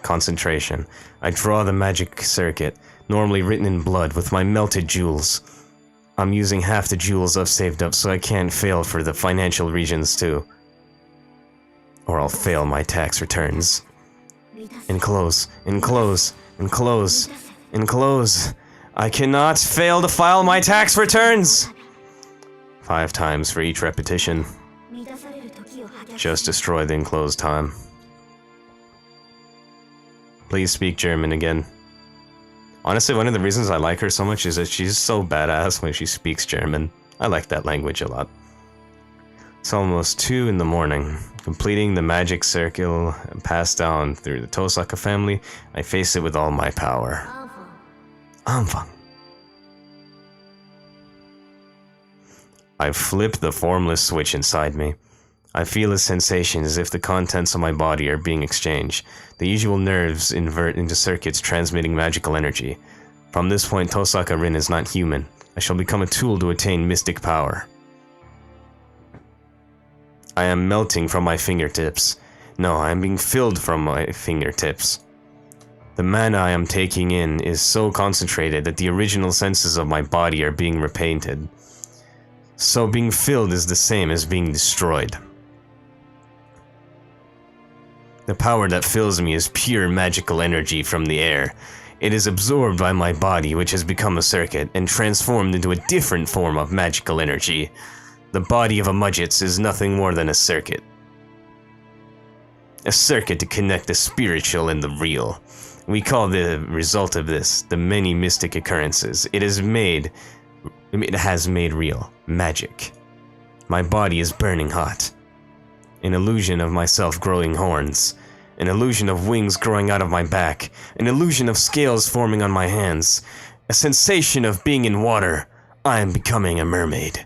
concentration. I draw the magic circuit, normally written in blood, with my melted jewels. I'm using half the jewels I've saved up so I can't fail for the financial regions too. Or I'll fail my tax returns. Enclose, enclose, enclose, enclose. I cannot fail to file my tax returns! 5 times for each repetition. Just destroy the enclosed time. Please speak German again. Honestly, one of the reasons I like her so much is that she's so badass when she speaks German. I like that language a lot. It's almost 2 in the morning. Completing the magic circle passed down through the Tosaka family, I face it with all my power. Anfang. I flip the formless switch inside me. I feel a sensation as if the contents of my body are being exchanged. The usual nerves invert into circuits transmitting magical energy. From this point, Tosaka Rin is not human. I shall become a tool to attain mystic power. I am melting from my fingertips. No, I am being filled from my fingertips. The mana I am taking in is so concentrated that the original senses of my body are being repainted. So being filled is the same as being destroyed. The power that fills me is pure magical energy from the air. It is absorbed by my body, which has become a circuit, and transformed into a different form of magical energy. The body of a Mudgets is nothing more than a circuit. A circuit to connect the spiritual and the real. We call the result of this the many mystic occurrences. It has made real magic. My body is burning hot. An illusion of myself growing horns. An illusion of wings growing out of my back. An illusion of scales forming on my hands. A sensation of being in water. I am becoming a mermaid.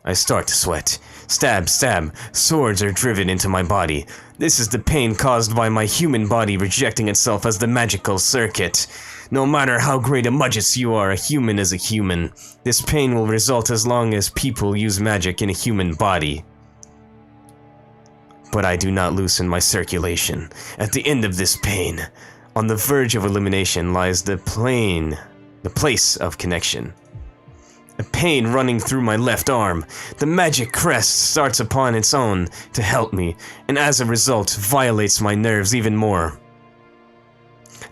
I start to sweat. Stab, stab. Swords are driven into my body. This is the pain caused by my human body rejecting itself as the magical circuit. No matter how great a Mudgets you are, a human is a human. This pain will result as long as people use magic in a human body. But I do not loosen my circulation. At the end of this pain, on the verge of elimination lies the place of connection. A pain running through my left arm. The magic crest starts upon its own to help me, and as a result, violates my nerves even more.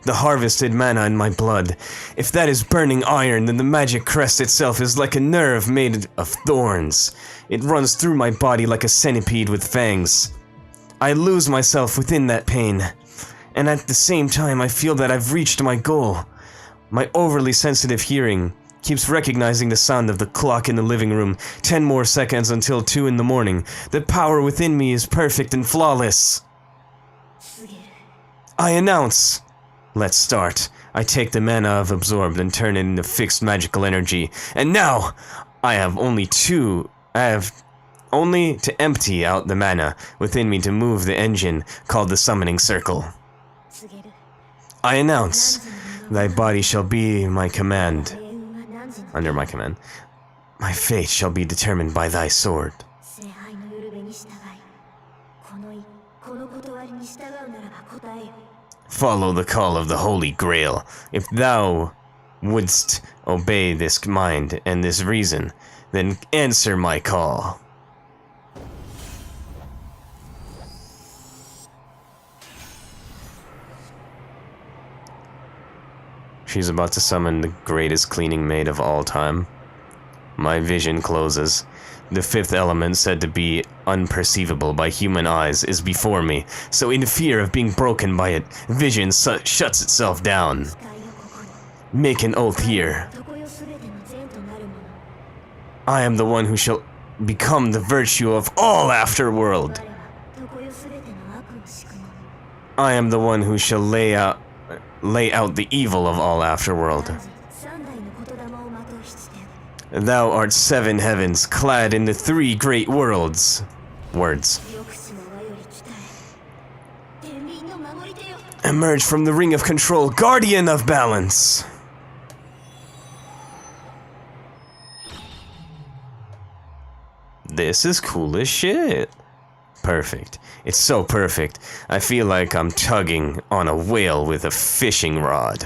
the harvested mana in my blood. If that is burning iron, then the magic crest itself is like a nerve made of thorns. It runs through my body like a centipede with fangs. I lose myself within that pain, and at the same time I feel that I've reached my goal. My overly sensitive hearing keeps recognizing the sound of the clock in the living room. 10 more seconds until 2 in the morning. The power within me is perfect and flawless. I announce. Let's start. I take the mana I've absorbed and turn it into fixed magical energy. And now, I have only to empty out the mana within me to move the engine called the summoning circle. I announce. Thy body shall be my command. Under my command. My fate shall be determined by thy sword. Follow the call of the Holy Grail. If thou wouldst obey this mind and this reason, then answer my call. She's about to summon the greatest cleaning maid of all time. My vision closes. The fifth element, said to be unperceivable by human eyes, is before me, so in fear of being broken by it, vision shuts itself down. Make an oath here. I am the one who shall become the virtue of all afterworld. I am the one who shall lay out the evil of all afterworld. Thou art 7 heavens, clad in the 3 great worlds. Words. Emerge from the ring of control, guardian of balance. This is cool as shit. Perfect. It's so perfect. I feel like I'm tugging on a whale with a fishing rod.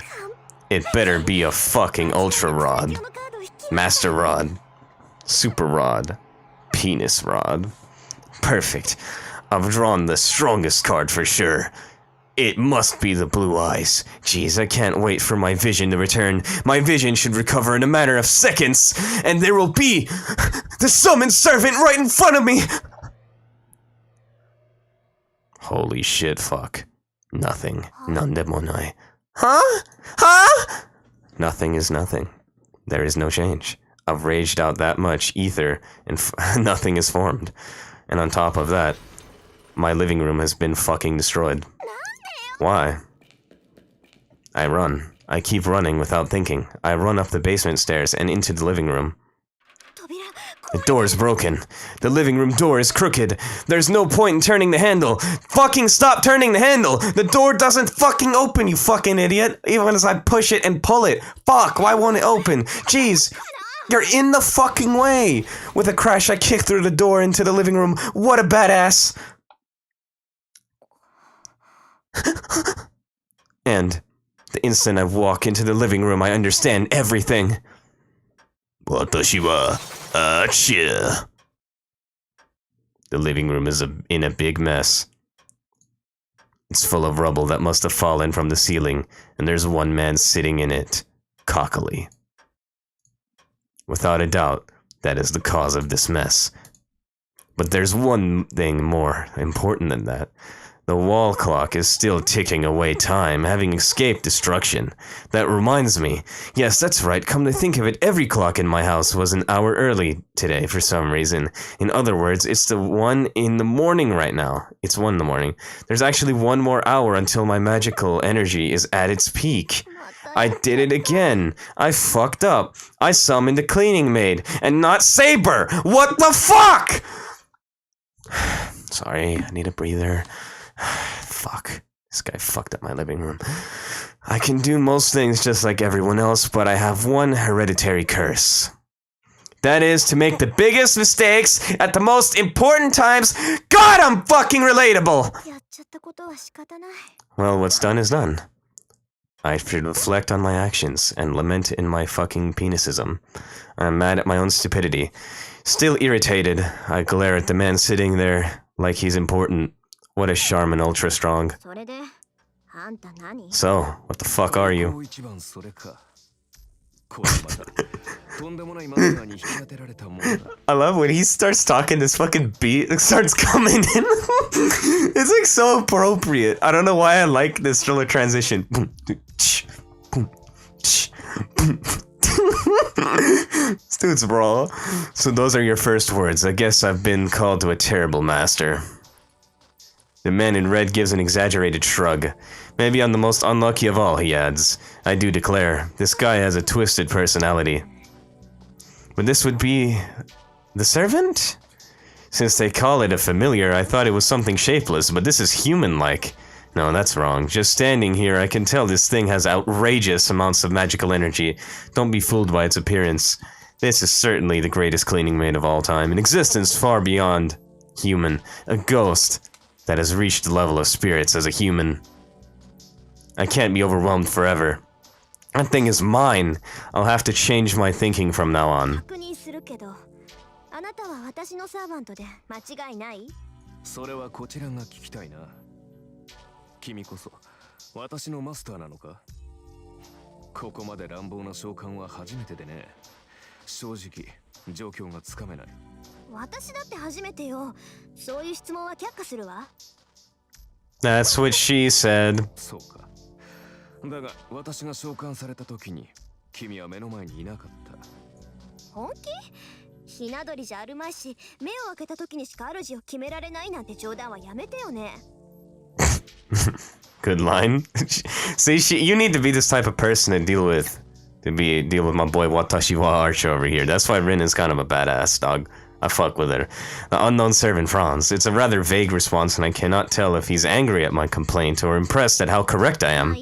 It better be a fucking ultra rod. Master rod. Super rod. Penis rod. Perfect. I've drawn the strongest card for sure. It must be the blue eyes. Jeez, I can't wait for my vision to return. My vision should recover in a matter of seconds, and there will be the summoned servant right in front of me! Holy shit, fuck. Nothing. Nandemonai. Huh? Huh? Nothing is nothing. There is no change. I've raged out that much ether, and nothing is formed. And on top of that, my living room has been fucking destroyed. Why? I run. I keep running without thinking. I run up the basement stairs and into the living room. The door is broken. The living room door is crooked. There's no point in turning the handle. Fucking stop turning the handle! The door doesn't fucking open, you fucking idiot! Even as I push it and pull it. Fuck, why won't it open? Jeez! You're in the fucking way! With a crash, I kick through the door into the living room. What a badass! And the instant I walk into the living room, I understand everything. Watashi wa achi. The living room is in a big mess. It's full of rubble that must have fallen from the ceiling, and there's one man sitting in it, cockily. Without a doubt, that is the cause of this mess. But there's one thing more important than that. The wall clock is still ticking away time, having escaped destruction. That reminds me. Yes, that's right, come to think of it, every clock in my house was an hour early today for some reason. In other words, it's the 1 in the morning right now. It's 1 in the morning. There's actually 1 more hour until my magical energy is at its peak. I did it again. I fucked up. I summoned a cleaning maid, and not Saber! What the fuck?! Sorry, I need a breather. Fuck. This guy fucked up my living room. I can do most things just like everyone else, but I have one hereditary curse. That is to make the biggest mistakes at the most important times. God, I'm fucking relatable! Well, what's done is done. I should reflect on my actions and lament in my fucking penisism. I'm mad at my own stupidity. Still irritated, I glare at the man sitting there like he's important. What a Charmin ultra strong. So, what the fuck are you? I love when he starts talking, this fucking beat starts coming in. It's like so appropriate. I don't know why I like this filler transition. This dude's raw. So those are your first words. I guess I've been called to a terrible master. The man in red gives an exaggerated shrug. Maybe I'm the most unlucky of all, he adds. I do declare, this guy has a twisted personality. But this would be... the servant? Since they call it a familiar, I thought it was something shapeless, but this is human-like. No, that's wrong. Just standing here, I can tell this thing has outrageous amounts of magical energy. Don't be fooled by its appearance. This is certainly the greatest cleaning maid of all time, an existence far beyond human. A ghost that has reached the level of spirits as a human. I can't be overwhelmed forever. That thing is mine. I'll have to change my thinking from now on. それはこちらが聞きたいな。君こそ私のマスターなのか？ここまで乱暴な召喚は初めてでね。正直状況がつかめない。私だって初めてよ。そういう質問は却下するわ。That's what she said. そうか。だが私が召喚された時に君は目の前にいなかった。本気？ひな鳥じゃあるまいし、目を開けた時にしか主を決められないなんて冗談はやめてよね。Good line. See, you need to be this type of person to deal with my boy Watashi wa Archer over here. That's why Rin is kind of a badass, dog. I fuck with her. The unknown servant Franz. It's a rather vague response, and I cannot tell if he's angry at my complaint or impressed at how correct I am.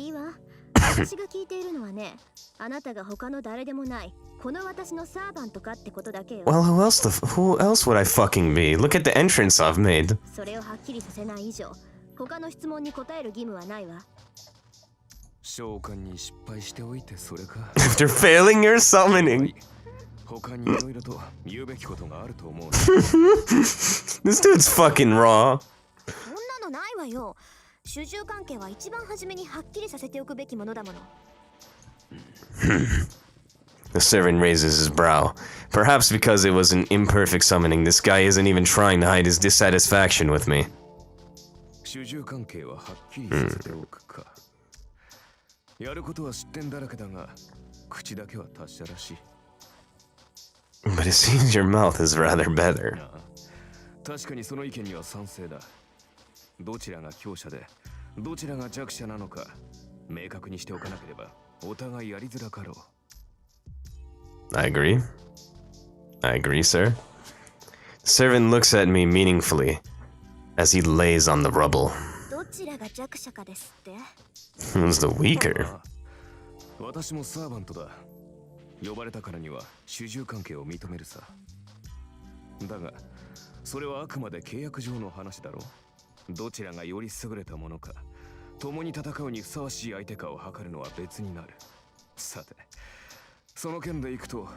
Well, who else would I fucking be? Look at the entrance I've made. After failing your summoning. This dude's fucking raw. The servant raises his brow. Perhaps because it was an imperfect summoning, this guy isn't even trying to hide his dissatisfaction with me. But it seems your mouth is rather better. I agree. I agree, sir. The servant looks at me meaningfully as he lays on the rubble. Who's the weaker? 呼ばれたからには主従関係を認めるさ。だが、それはあくまで契約上の話だろ。どちらがより優れたものか、共に戦うにふさわしい相手かを測るのは別になる。さて、その件でいくと、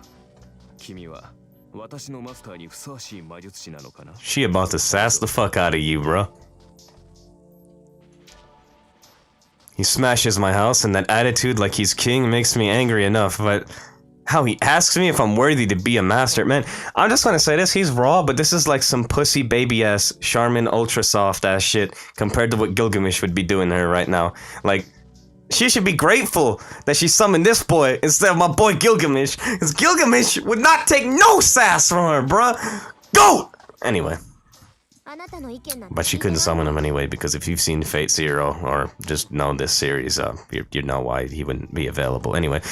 君は私のマスターにふさわしい魔術師なのかな？ She about to sass the fuck out of you, bro. He smashes my house, and that attitude like he's king makes me angry enough, but how he asks me if I'm worthy to be a master. Man, I'm just gonna say this, he's raw, but this is like some pussy baby ass Charmin ultra soft ass shit compared to what Gilgamesh would be doing to her right now. Like, she should be grateful that she summoned this boy instead of my boy Gilgamesh, because Gilgamesh would not take no sass from her, bruh. Go! Anyway. But she couldn't summon him anyway, because if you've seen Fate Zero, or just know this series, you know why he wouldn't be available. Anyway,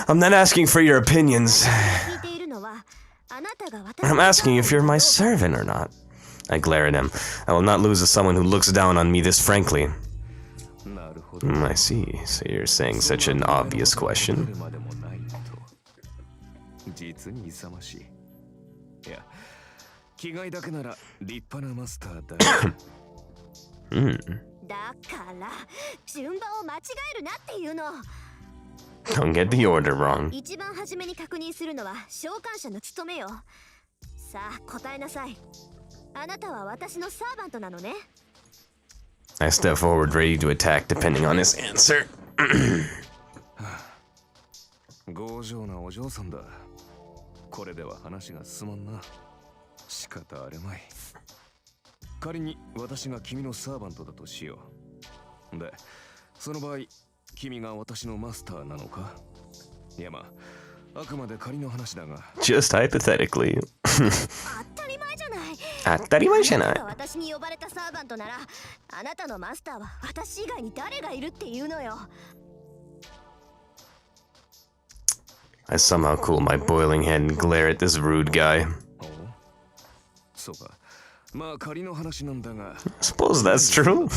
I'm not asking for your opinions. I'm asking if you're my servant or not. I glare at him. I will not lose to someone who looks down on me this frankly. I see. So you're saying such an obvious question. Don't get the order wrong. I step forward, ready to attack, depending on his answer. 強情なお嬢さんだ。これでは話が進まんな。仕方あるまい。仮に私が君のサーバントだとしよう。で、その場合、君が私のマスターなのか？いやまあ、あくまで仮の話だが。Just hypothetically. 当たり前じゃない。当たり前じゃない。あなたが私に呼ばれたサーバントなら、あなたのマスターは私以外に誰がいるっていうのよ。I somehow cool my boiling head and glare at this rude guy. そうか。まあ仮の話なんだが。Suppose that's true.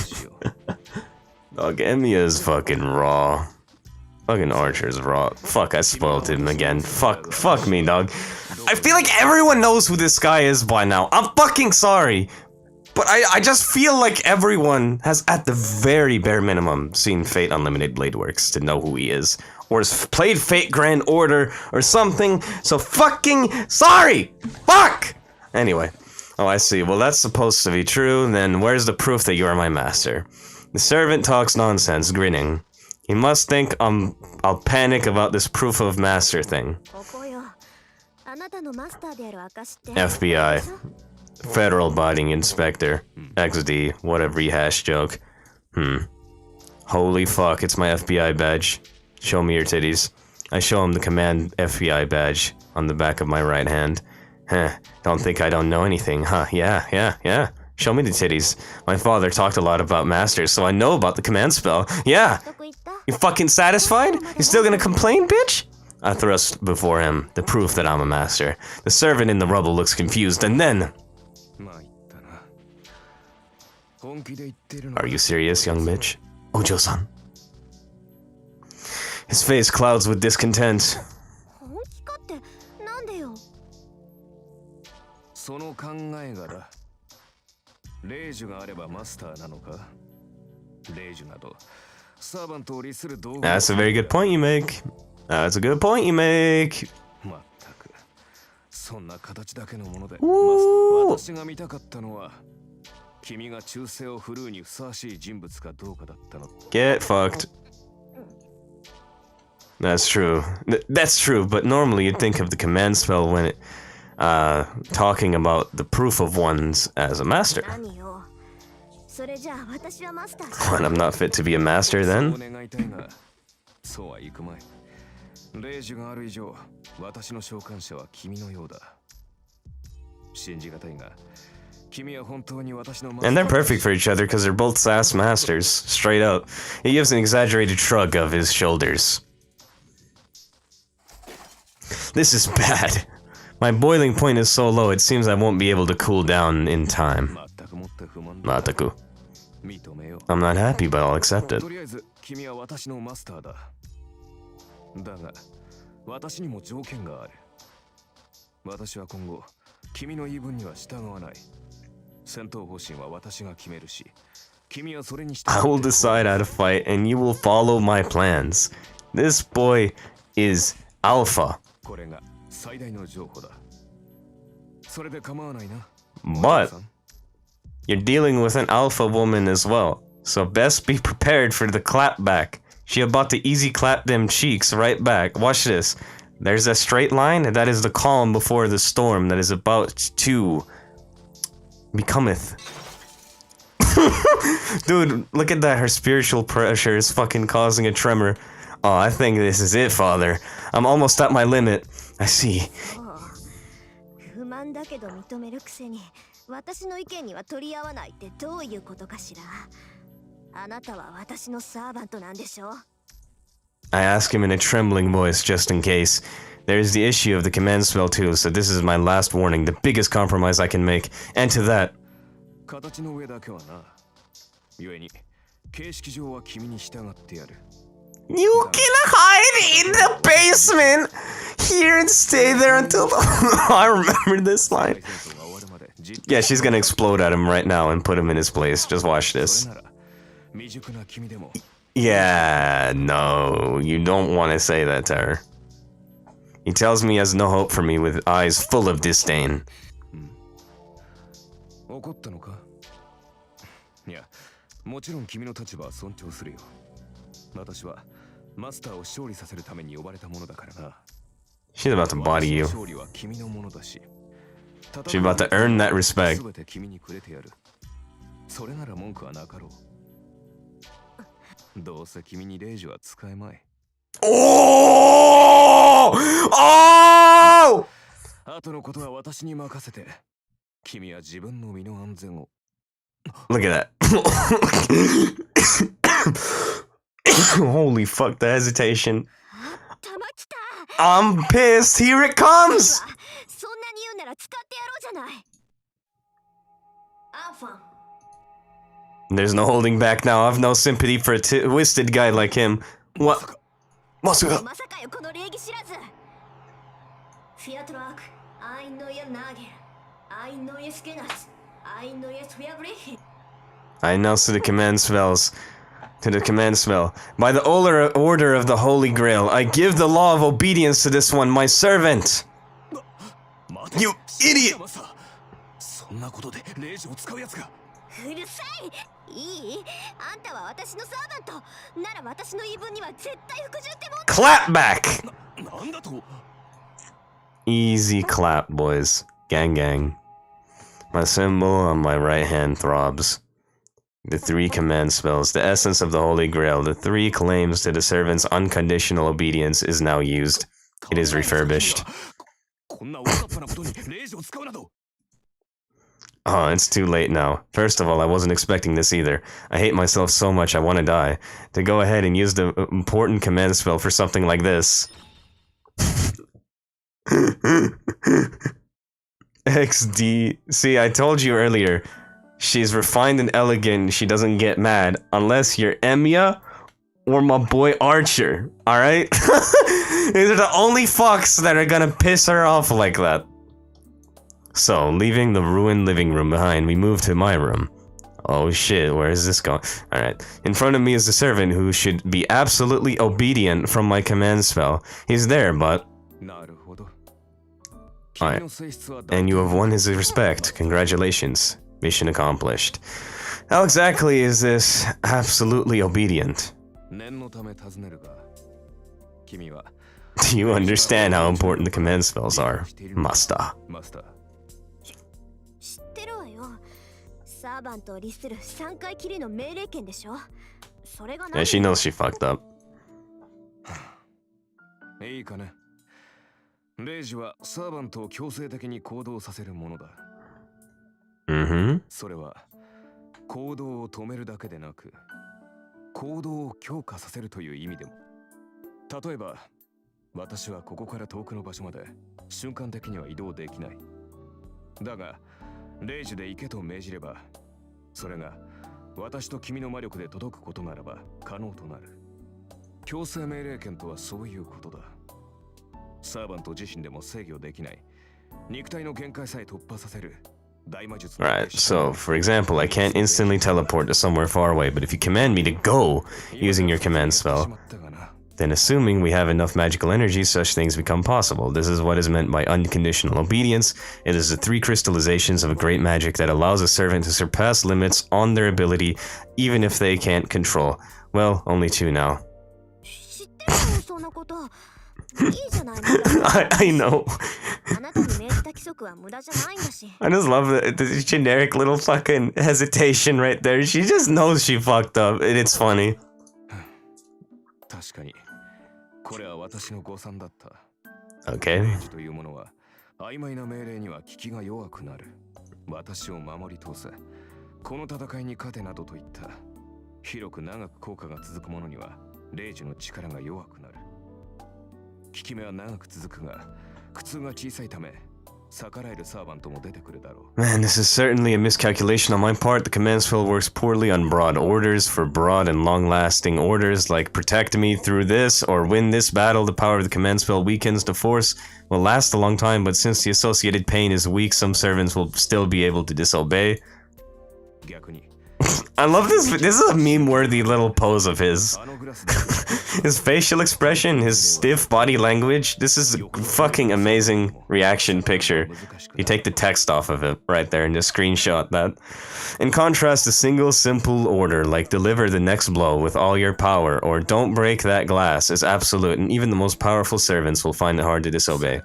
Dog, Emiya is fucking raw. Fucking Archer's raw. Fuck, I spoiled him again. Fuck me, dog. I feel like everyone knows who this guy is by now. I'm fucking sorry. But I just feel like everyone has, at the very bare minimum, seen Fate Unlimited Blade Works to know who he is. Or has played Fate Grand Order or something. So fucking sorry! Fuck! Anyway. Oh, I see. Well, that's supposed to be true. Then where's the proof that you are my master? The servant talks nonsense, grinning. He must think I'll panic about this proof of master thing. FBI. Federal Binding Inspector. XD. Whatever rehash joke. Holy fuck, it's my FBI badge. Show me your titties. I show him the command FBI badge on the back of my right hand. Don't think I don't know anything, huh? Yeah. Show me the titties. My father talked a lot about masters, so I know about the command spell. Yeah! You fucking satisfied? You still gonna complain, bitch? I thrust before him the proof that I'm a master. The servant in the rubble looks confused, and then... Are you serious, young bitch? Ojo-san. His face clouds with discontent. その考えがだ。霊樹があればマスターなのか？霊樹などサーバントを利する道具。That's a very good point you make. That's a good point you make. まったくそんな形だけのもので。Ooh. 私が見たかったのは君が忠誠を振るうにふさわしい人物かどうかだったの。Get fucked. That's true. That's true, but normally you'd think of the command spell when it talking about the proof of one's as a master. What, I'm not fit to be a master then? そうはいくまい。霊樹がある以上、私の召喚者は君のようだ。信じがたいが、君は本当に私の And they're perfect for each other because they're both sass masters. Straight up. He gives an exaggerated shrug of his shoulders. This is bad. My boiling point is so low, it seems I won't be able to cool down in time. Mataku. I'm not happy, but I'll accept it. 君は私のマスターだ。だが、私にも条件がある。私は今後、君の言い分には従わない。戦闘方針は私が決めるし、君はそれに従って。I will decide how to fight, and you will follow my plans. This boy is alpha. これが最大の情報だ。それで構わないな。But you're dealing with an alpha woman as well, so best be prepared for the clapback. She about to easy clap them cheeks right back. Watch this. There's a straight line, and that is the calm before the storm that is about to becometh. Dude, look at that. Her spiritual pressure is fucking causing a tremor. Oh, I think this is it, father. I'm almost at my limit. I see. 不満だけど認めるくせに私の意見には取り合わないってどういうことかしら。あなたは私のサーバントなんでしょ。 I ask him in a trembling voice just in case. There's the issue of the command spell too, so this is my last warning, the biggest compromise I can make. And to that... 形の上だけはな。故に形式上は君に従ってやる。 You can hide in the basement here and stay there until... I remember this line. Yeah, she's gonna explode at him right now and put him in his place. Just watch this. Yeah, no, you don't want to say that to her. He tells me he has no hope for me with eyes full of disdain. 怒ったのか？いや、もちろん君の立場は尊重するよ。私はマスターを勝利させるために呼ばれたものだからな。 She's about to body you. 勝利は君のものだし、 She's about to earn that respect. 全て君にくれてやる。それなら文句はなかろう。どうせ君にレイジは使えまい。 Oh! Oh! 後のことは私に任せて、君は自分の身の安全を。 Look at that. Holy fuck, the hesitation. 玉来た。 I'm pissed. Here it comes. そんなに言うなら使ってやろうじゃない。アンファン。 There's no holding back now. I've no sympathy for a twisted guy like him. What? まさかよこの礼儀知らず。フィアトラーク、アイノイエナゲル、アイノイエスケナス、アイノイエスフィアブレヒ。 I announce to the command spells. To the command spell. By the order of the Holy Grail, I give the law of obedience to this one, my servant. You idiot! そんなことでレイジを使うやつが。うるさい。いい？あんたは私のサーバント。なら私の言い分には絶対服従ってもんだ。 Clap back! なんだと？ Easy clap, boys. Gang gang. My symbol on my right hand throbs. The three command spells, the essence of the Holy Grail, the three claims to the servant's unconditional obedience is now used. It is refurbished. こんな大雑把なことにレイジを使うなど。 Oh, it's too late now. First of all, I wasn't expecting this either. I hate myself so much I want to die. To go ahead and use the important command spell for something like this. XD. See, I told you earlier. She's refined and elegant. She doesn't get mad unless you're Emiya or my boy Archer. Alright? These are the only fucks that are gonna piss her off like that. So, leaving the ruined living room behind, we move to my room. Oh shit, where is this going? Alright. In front of me is the servant who should be absolutely obedient from my command spell. He's there, but... Alright. And you have won his respect. Congratulations. Mission accomplished. How exactly is this absolutely obedient? Do you understand how important the command spells are, Master? 知ってるわよ。サーバントを律する3回きりの命令権でしょ。それが Yeah, she knows she fucked up. いいかね。レイジはサーバントを強制的に行動させるものだ。それは行動を止めるだけでなく、行動を強化させるという意味でも。例えば、私はここから遠くの場所まで瞬間的には移動できない。だが、レイジで行けと命じれば、それが私と君の魔力で届くことならば可能となる。強制命令権とはそういうことだ。サーバント自身でも制御できない。肉体の限界さえ突破させる。Right, so, for example, I can't instantly teleport to somewhere far away, but if you command me to go using your command spell, then assuming we have enough magical energy, such things become possible. This is what is meant by unconditional obedience. It is the three crystallizations of a great magic that allows a servant to surpass limits on their ability, even if they can't control. Well, only two now. I know. I just love the generic little fucking hesitation right there. She just knows she fucked up, and it's funny. 確かに、これは私の誤算だった。 Okay. というものは曖昧な命令には効きが弱くなる。私を守り通せ。この戦いに勝てなどといった広く長く効果が続くものにはレイジの力が弱くなる。効き目は長く続くが苦痛が小さいため逆らえるサーバントも出てくるだろう。 Man, this is certainly a miscalculation on my part. The command spell works poorly on broad orders. For broad and long-lasting orders like protect me through this or win this battle, the power of the command spell weakens. The force will last a long time, but since the associated pain is weak, some servants will still be able to disobey. I love this. This is a meme-worthy little pose of his. あのグラスで His facial expression, his stiff body language. This is a fucking amazing reaction picture. You take the text off of it right there and just screenshot that. In contrast, a single simple order like deliver the next blow with all your power or don't break that glass is absolute, and even the most powerful servants will find it hard to disobey.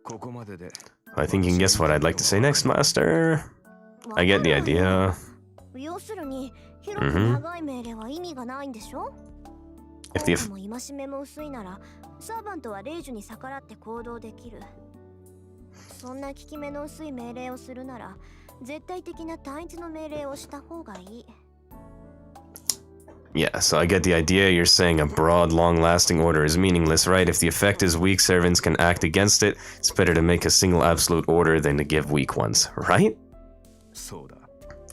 ここまでで I think you can guess what I'd like to say next, Master. I get the idea. 要するに広く長い命令は意味がないんでしょ。 If the も戒めも薄いならサーバントは令樹に逆らって行動できる。そんな効き目の薄い命令をするなら絶対的な単一の命令をした方がいい。 Yeah, so I get the idea. You're saying a broad, long-lasting order is meaningless, right? If the effect is weak servants can act against it, it's better to make a single absolute order than to give weak ones, right? そうだ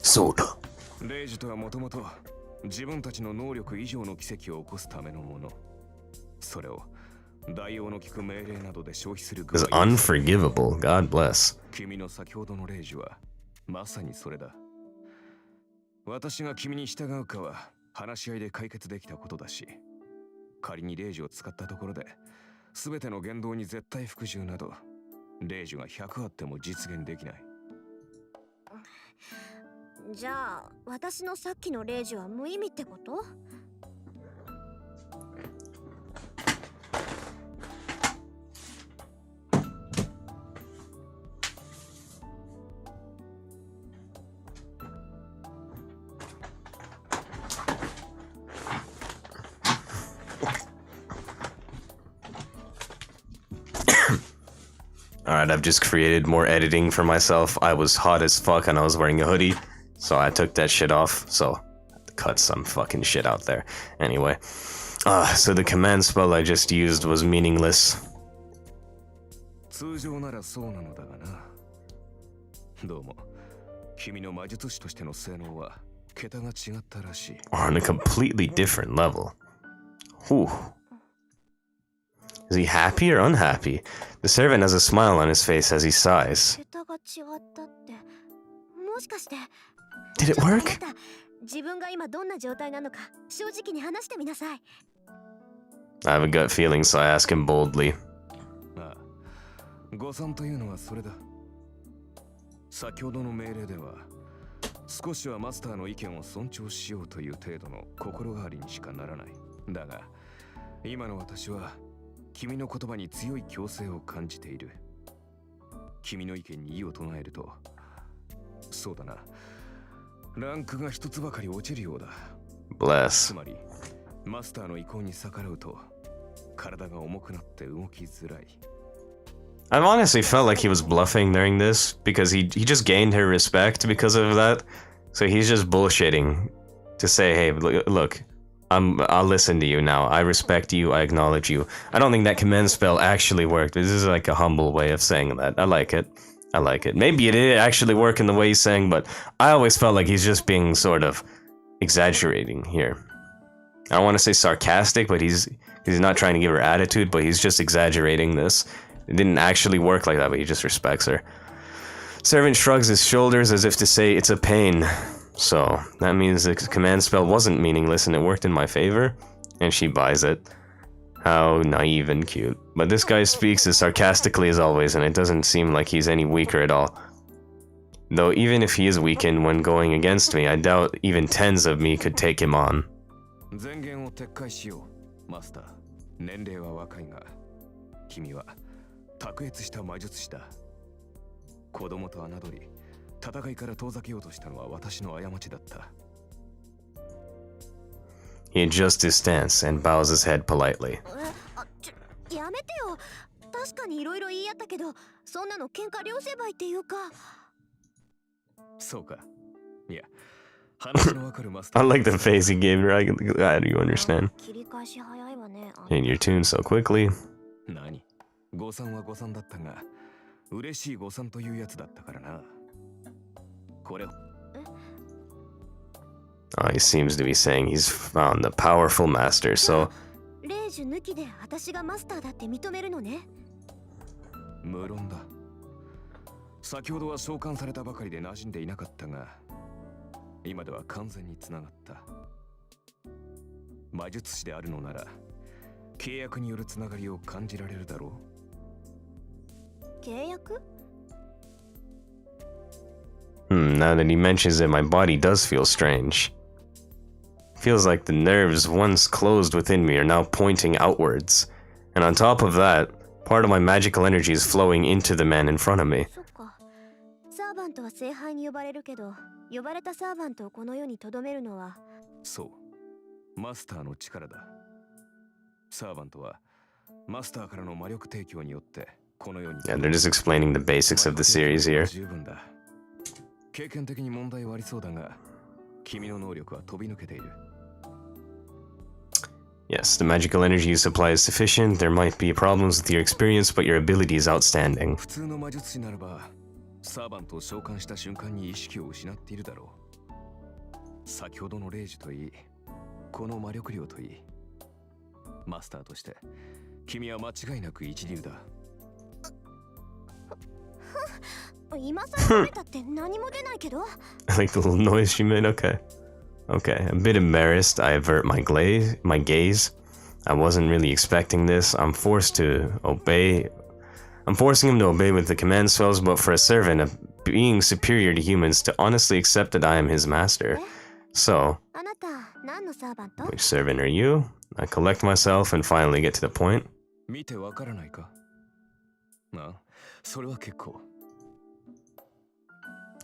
Soda. レイジとはもともと自分たちの能力以上の奇跡を起こすためのものそれを代用の効く命令などで消費する It's unforgivable. God bless. 君の先ほどのレイジはまさにそれだ私が君に従うかは話し合いで解決できたことだし仮にレイジを使ったところで全ての言動に絶対服従などレイジが100あっても実現できないじゃあ私のさっきの令樹は無意味ってこと？ Alright, I've just created more editing for myself. I was hot as fuck and I was wearing a hoodie, so I took that shit off, so I had to cut some fucking shit out there. Anyway, so the command spell I just used was meaningless. 通常ならそうなのだがなどうも君の魔術師としての性能は桁が違ったらしい Or on a completely different level. Whew. Is he happy or unhappy? The servant has a smile on his face as he sighs. 桁が違ったってもしかして Did it ちょっとあな work? た自分が今どんな状態なのか正直に話してみなさい。 I have a gut feeling, so I ask him boldly. ああ誤算というのはそれだ先ほどの命令では少しはマスターの意見を尊重しようという程度の心変わりにしかならないだが今の私は君の言葉に強い強制を感じている君の意見に異を唱えるとそうだなランクが一つばかり落ちるようだ Bless. つまりマスターの意向に逆らうと体が重くなって動きづらい I've honestly felt like he was bluffing during this because he just gained her respect because of that. So he's just bullshitting to say, hey, look, I'll listen to you now. I respect you. I acknowledge you. I don't think that command spell actually worked. This is like a humble way of saying that. I like it. I like it. Maybe it did actually work in the way he's saying, but I always felt like he's just being sort of exaggerating here. I don't want to say sarcastic, but he's not trying to give her attitude, but he's just exaggerating this. It didn't actually work like that, but he just respects her. Servant shrugs his shoulders as if to say it's a pain. So, that means the command spell wasn't meaningless and it worked in my favor, and she buys it. How naive and cute. But this guy speaks as sarcastically as always, and it doesn't seem like he's any weaker at all. Though even if he is weakened when going against me, I doubt even tens of me could take him on. 前言を撤回しようマスター年齢は若いが君は卓越した魔術師だ子供と侮り戦いから遠ざけようとしたのは私の過ちだった He adjusts his stance and bows his head politely. やめてよ。確かにいろいろ言い合ったけど、そんなの喧嘩両成敗っていうか。そうかいや話のわかるマスタ I ー like the face he gave her. I'm glad you understand. 切り返し早いわね。And your tune so quickly. 何誤算は誤算だったが嬉しい誤算というやつだったからなこれ He seems to be saying he's found a powerful master, so レイジュ抜きで私がマスターだって認めるのね。無論だ先ほどは召喚されたばかりで馴染んでいなかったが今では完全につながった。魔術師であるのなら契約によるつながりを感じられるだろう。契約？ Now that he mentions it, my body does feel strange. Feels like the nerves once closed within me are now pointing outwards. And on top of that, part of my magical energy is flowing into the man in front of me. そっか。サーバントは聖杯に呼ばれるけど、呼ばれたサーバントをこの世に留めるのは、そう、マスターの力だ。サーバントはマスターからの魔力提供によってこの世に。Yeah, they're just explaining the basics of the series here. 十分だ。経験的に問題はありそうだが、君の能力は飛び抜けている。Yes, the magical energy you supply is sufficient. There might be problems with your experience, but your ability is outstanding. 普通の魔術師ならば、サーバントを召喚した瞬間に意識を失っているだろう。先ほどの霊樹といい、この魔力量といい、マスターとして君は間違いなく一流だ。今更出たって何も出ないけど。I like the little noise she made. Okay. Okay, a bit embarrassed, I avert my gaze. I wasn't really expecting this. I'm forcing him to obey with the command spells, but for a servant, a being superior to humans, to honestly accept that I am his master. So, あなた、何のサーバント？ which servant are you? I collect myself and finally get to the point. 見てわからないか？なあ、それは結構。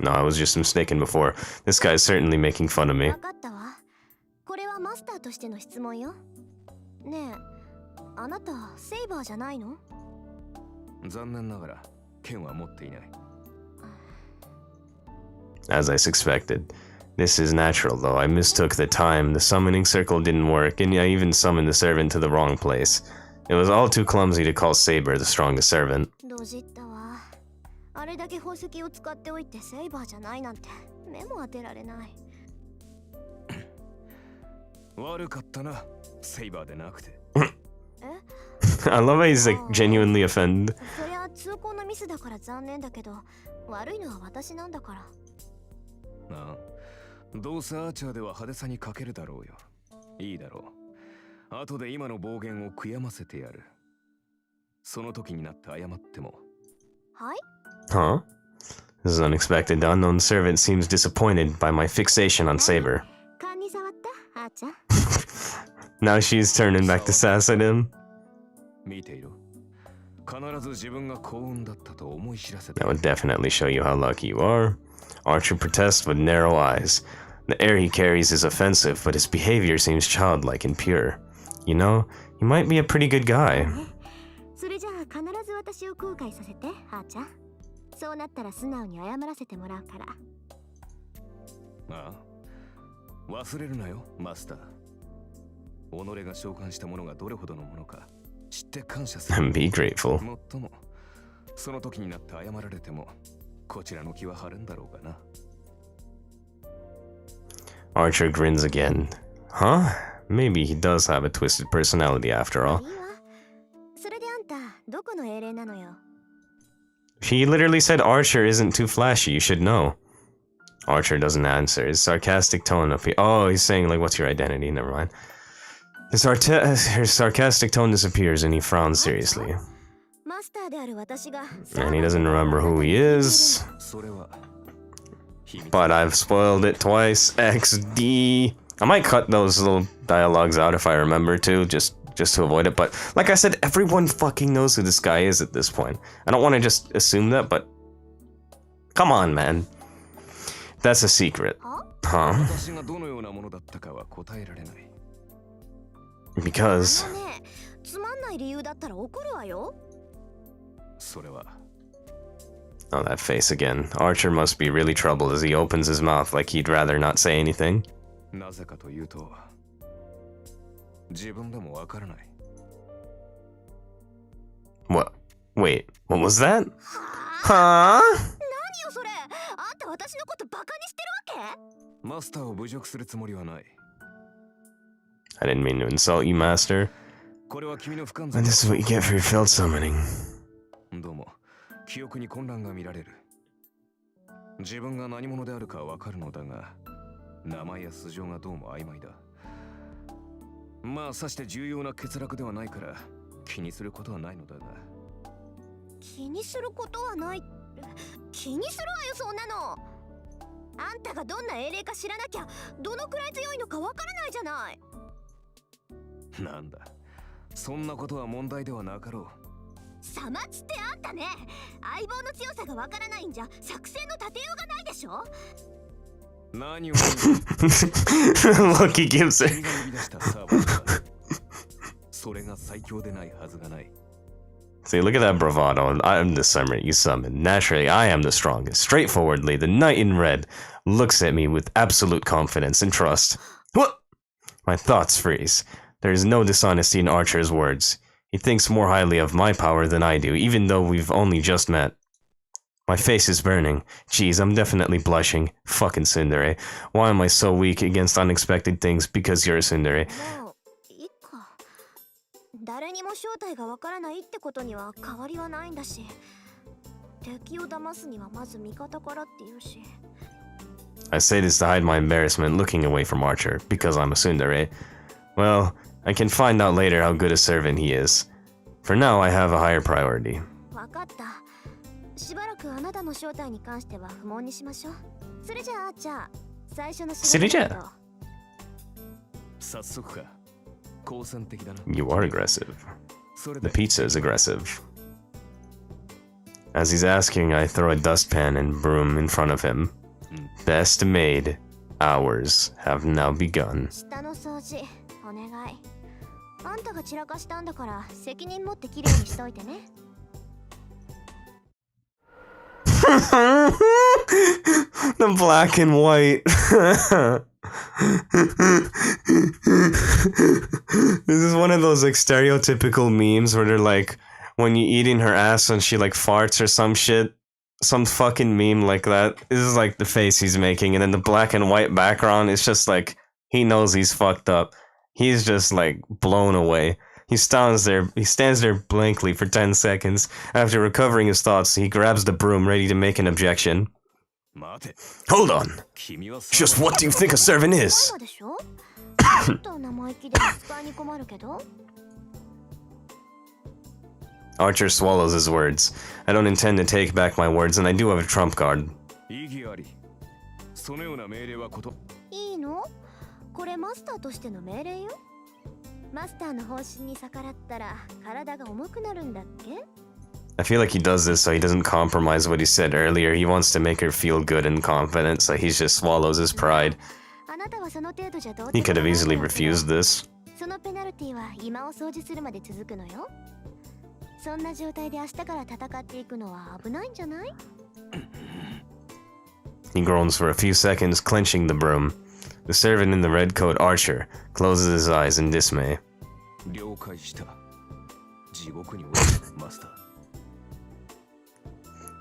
No, I was just mistaken before. This guy is certainly making fun of me. わかったわ。これはマスターとしての質問よ。ねえ、あなたセイバーじゃないの？残念ながら剣は持っていない。As I suspected. This is natural, though. I mistook the time. The summoning circle didn't work, and I even summoned the servant to the wrong place. It was all too clumsy to call Saber the strongest servant. どじったわ。あれだけ宝石を使っておいてセイバーじゃないなんて目も当てられない。悪かったな、セイバーでなくて。I love how he's like genuinely offended. そりゃ通行のミスだから残念だけど、悪いのは私なんだから。なあ、どうせアーチャーでは派手さに欠けるだろうよ。いいだろう。後で今の暴言を悔やませてやる。その時になって謝っても。はい？ Huh? This is unexpected. The unknown servant seems disappointed by my fixation on Saber. 勘に触った？あーちゃん。Now she's turning back to sass at him. 見ていろ。必ず自分が幸運だったと思い知らせた。 That would definitely show you how lucky you are. Archer protests with narrow eyes. The air he carries is offensive, but his behavior seems childlike and pure. You know, he might be a pretty good guy. それじゃあ必ず私を後悔させて、あーちゃん。そうなったら素直に謝らせてもらうから。ああ、忘れるなよ、マスター。己が召喚したものがどれほどのものか知って感謝する。And be grateful. もっとも、その時になって謝られても、こちらの気は晴れんだろうがな。Archer grins again. Huh? Maybe he does have a twisted personality after all. いいわ。それであんた、どこの英霊なのよ。He literally said Archer isn't too flashy, you should know. Archer doesn't answer. His sarcastic tone up here. Oh, he's saying, like, what's your identity? Never mind. His sarcastic tone disappears and he frowns seriously. マスターである私が。And he doesn't remember who he is. それは But I've spoiled it twice. XD. I might cut those little dialogues out if I remember to, just to avoid it. But like I said, everyone fucking knows who this guy is at this point. I don't want to just assume that, but come on, man. That's a secret. Huh? 私がどのようなものだったかは答えられない。Because あのね、つまんない理由だったら怒るわよ。それは oh, that face again. Archer must be really troubled as he opens his mouth like he'd rather not say anything. なぜかというと、自分でもわからない。What? Wait, what was that? はあ？ Huh? 何よそれ。あんた私のことバカにしてるわけ？マスターを侮辱するつもりはない。I didn't mean to insult you, Master. これは君の不完 And 全 this is what you get for your failed summoning. どうも、記憶に混乱が見られる。自分が何者であるかわかるのだが、名前や素性がどうも曖昧だ。まあさして重要な欠落ではないから気にすることはないのだが。気にすることはない。気にするわよ、そんなの。あんたがどんな英霊か知らなきゃどのくらい強いのかわからないじゃない。なんだ、そんなことは問題ではなかろう。様っつってあんたね、相棒の強さがわからないんじゃ作戦の立てようがないでしょ。何を Look, he gives her. 君が呼び出したサーバーだ。それが最強でないはずがない。 See, look at that bravado. I'm the summoner you summoned. Naturally, I am the strongest. Straightforwardly, the knight in red looks at me with absolute confidence and trust. What? My thoughts freeze. There is no dishonesty in Archer's words. He thinks more highly of my power than I do, even though we've only just met. My face is burning. Geez, I'm definitely blushing. Fucking tsundere. Why am I so weak against unexpected things because you're a tsundere? もういいか。誰にも正体がわからないってことには変わりはないんだし、敵を騙すにはまず味方からって言うし。I say this to hide my embarrassment looking away from Archer, because I'm a tsundere. Well, I can find out later how good a servant he is. For now, I have a higher priority. わかった。しばらくあなたの正体に関しては不問にしましょう。それじゃあ、最初のそれじゃあ。早速か。好戦的だな。 You are aggressive. それ The で pizza is aggressive. As he's asking, I throw a dustpan and broom in front of him. Best maid hours have now begun. 下の掃除お願い。あんたが散らかしたんだから責任持ってきれいにしといてね。The black and white. This is one of those like stereotypical memes where they're like, when you eating her ass and she like farts or some shit, some fucking meme like that. This is like the face he's making, and then the black and white background is just like he knows he's fucked up. He's just like blown away. He stands there blankly for 10 seconds. After recovering his thoughts, he grabs the broom, ready to make an objection. 待て。 Hold on. 君は Just what do you think a servant マ is? マでしょ。ちょっと生意気で使いに困るけど。Archer swallows his words. I don't intend to take back my words, and I do have a trump card. 意義あり。そのような命令はこと。いいの？これマスターとしての命令よ。マスターの方針に逆らったら体が重くなるんだっけ？ I feel like he does this so he doesn't compromise what he said earlier. He wants to make her feel good and confident, so he just swallows his pride. あなたはその程度じゃどう He could have easily refused this. そのペナルティは今を掃除するまで続くのよ。そんな状態で明日から戦っていくのは危ないんじゃない？ He groans for a few seconds, clenching the broom. The servant in the red coat, Archer, closes his eyes in dismay. 了解した。地獄に落ちるマスター。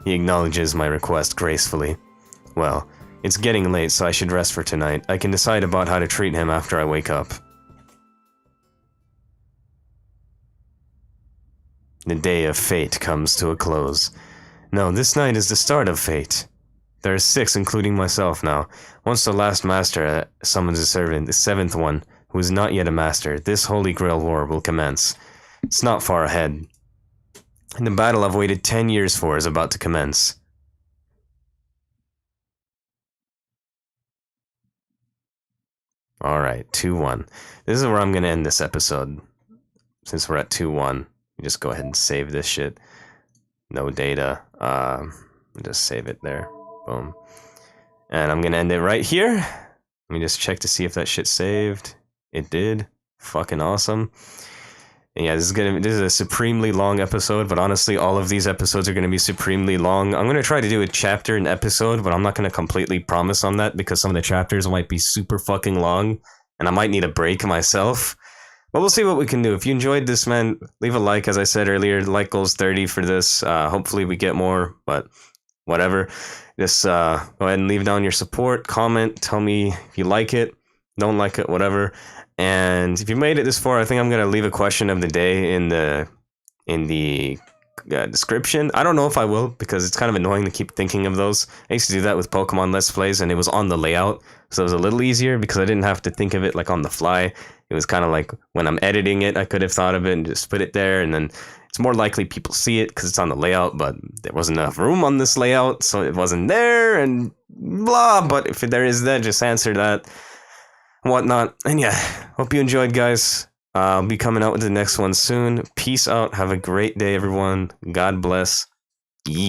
He acknowledges my request gracefully. Well, it's getting late, so I should rest for tonight. I can decide about how to treat him after I wake up. The day of fate comes to a close. No, this night is the start of fate. There are 6, including myself now. Once the last master summons a servant, the 7th one, who is not yet a master, this Holy Grail War will commence. It's not far ahead. And the battle I've waited 10 years for is about to commence. Alright, 2-1. This is where I'm gonna end this episode. Since we're at 2-1, just go ahead and save this shit. No data. Just save it there. Boom. And I'm gonna end it right here. Let me just check to see if that shit saved. It did. Fucking awesome. And yeah, this is a supremely long episode, but honestly, all of these episodes are gonna be supremely long. I'm gonna try to do a chapter an episode, but I'm not gonna completely promise on that because some of the chapters might be super fucking long, and I might need a break myself. But we'll see what we can do. If you enjoyed this, man, leave a like. As I said earlier, like goals 30 for this. Hopefully we get more, but whatever. Just go ahead and leave down your support, comment, tell me if you like it, don't like it, whatever. And if you made it this far, I think I'm gonna leave a question of the day in the description. I don't know if I will, because it's kind of annoying to keep thinking of those. I used to do that with Pokemon Let's Plays, and it was on the layout, so it was a little easier because I didn't have to think of it like on the fly. It was kind of like when I'm editing it, I could have thought of it and just put it there, and then it's more likely people see it because it's on the layout, but there wasn't enough room on this layout, so it wasn't there, and blah. But if there is that, just answer that, whatnot. And yeah, hope you enjoyed, guys. I'll be coming out with the next one soon. Peace out. Have a great day, everyone. God bless. Yee.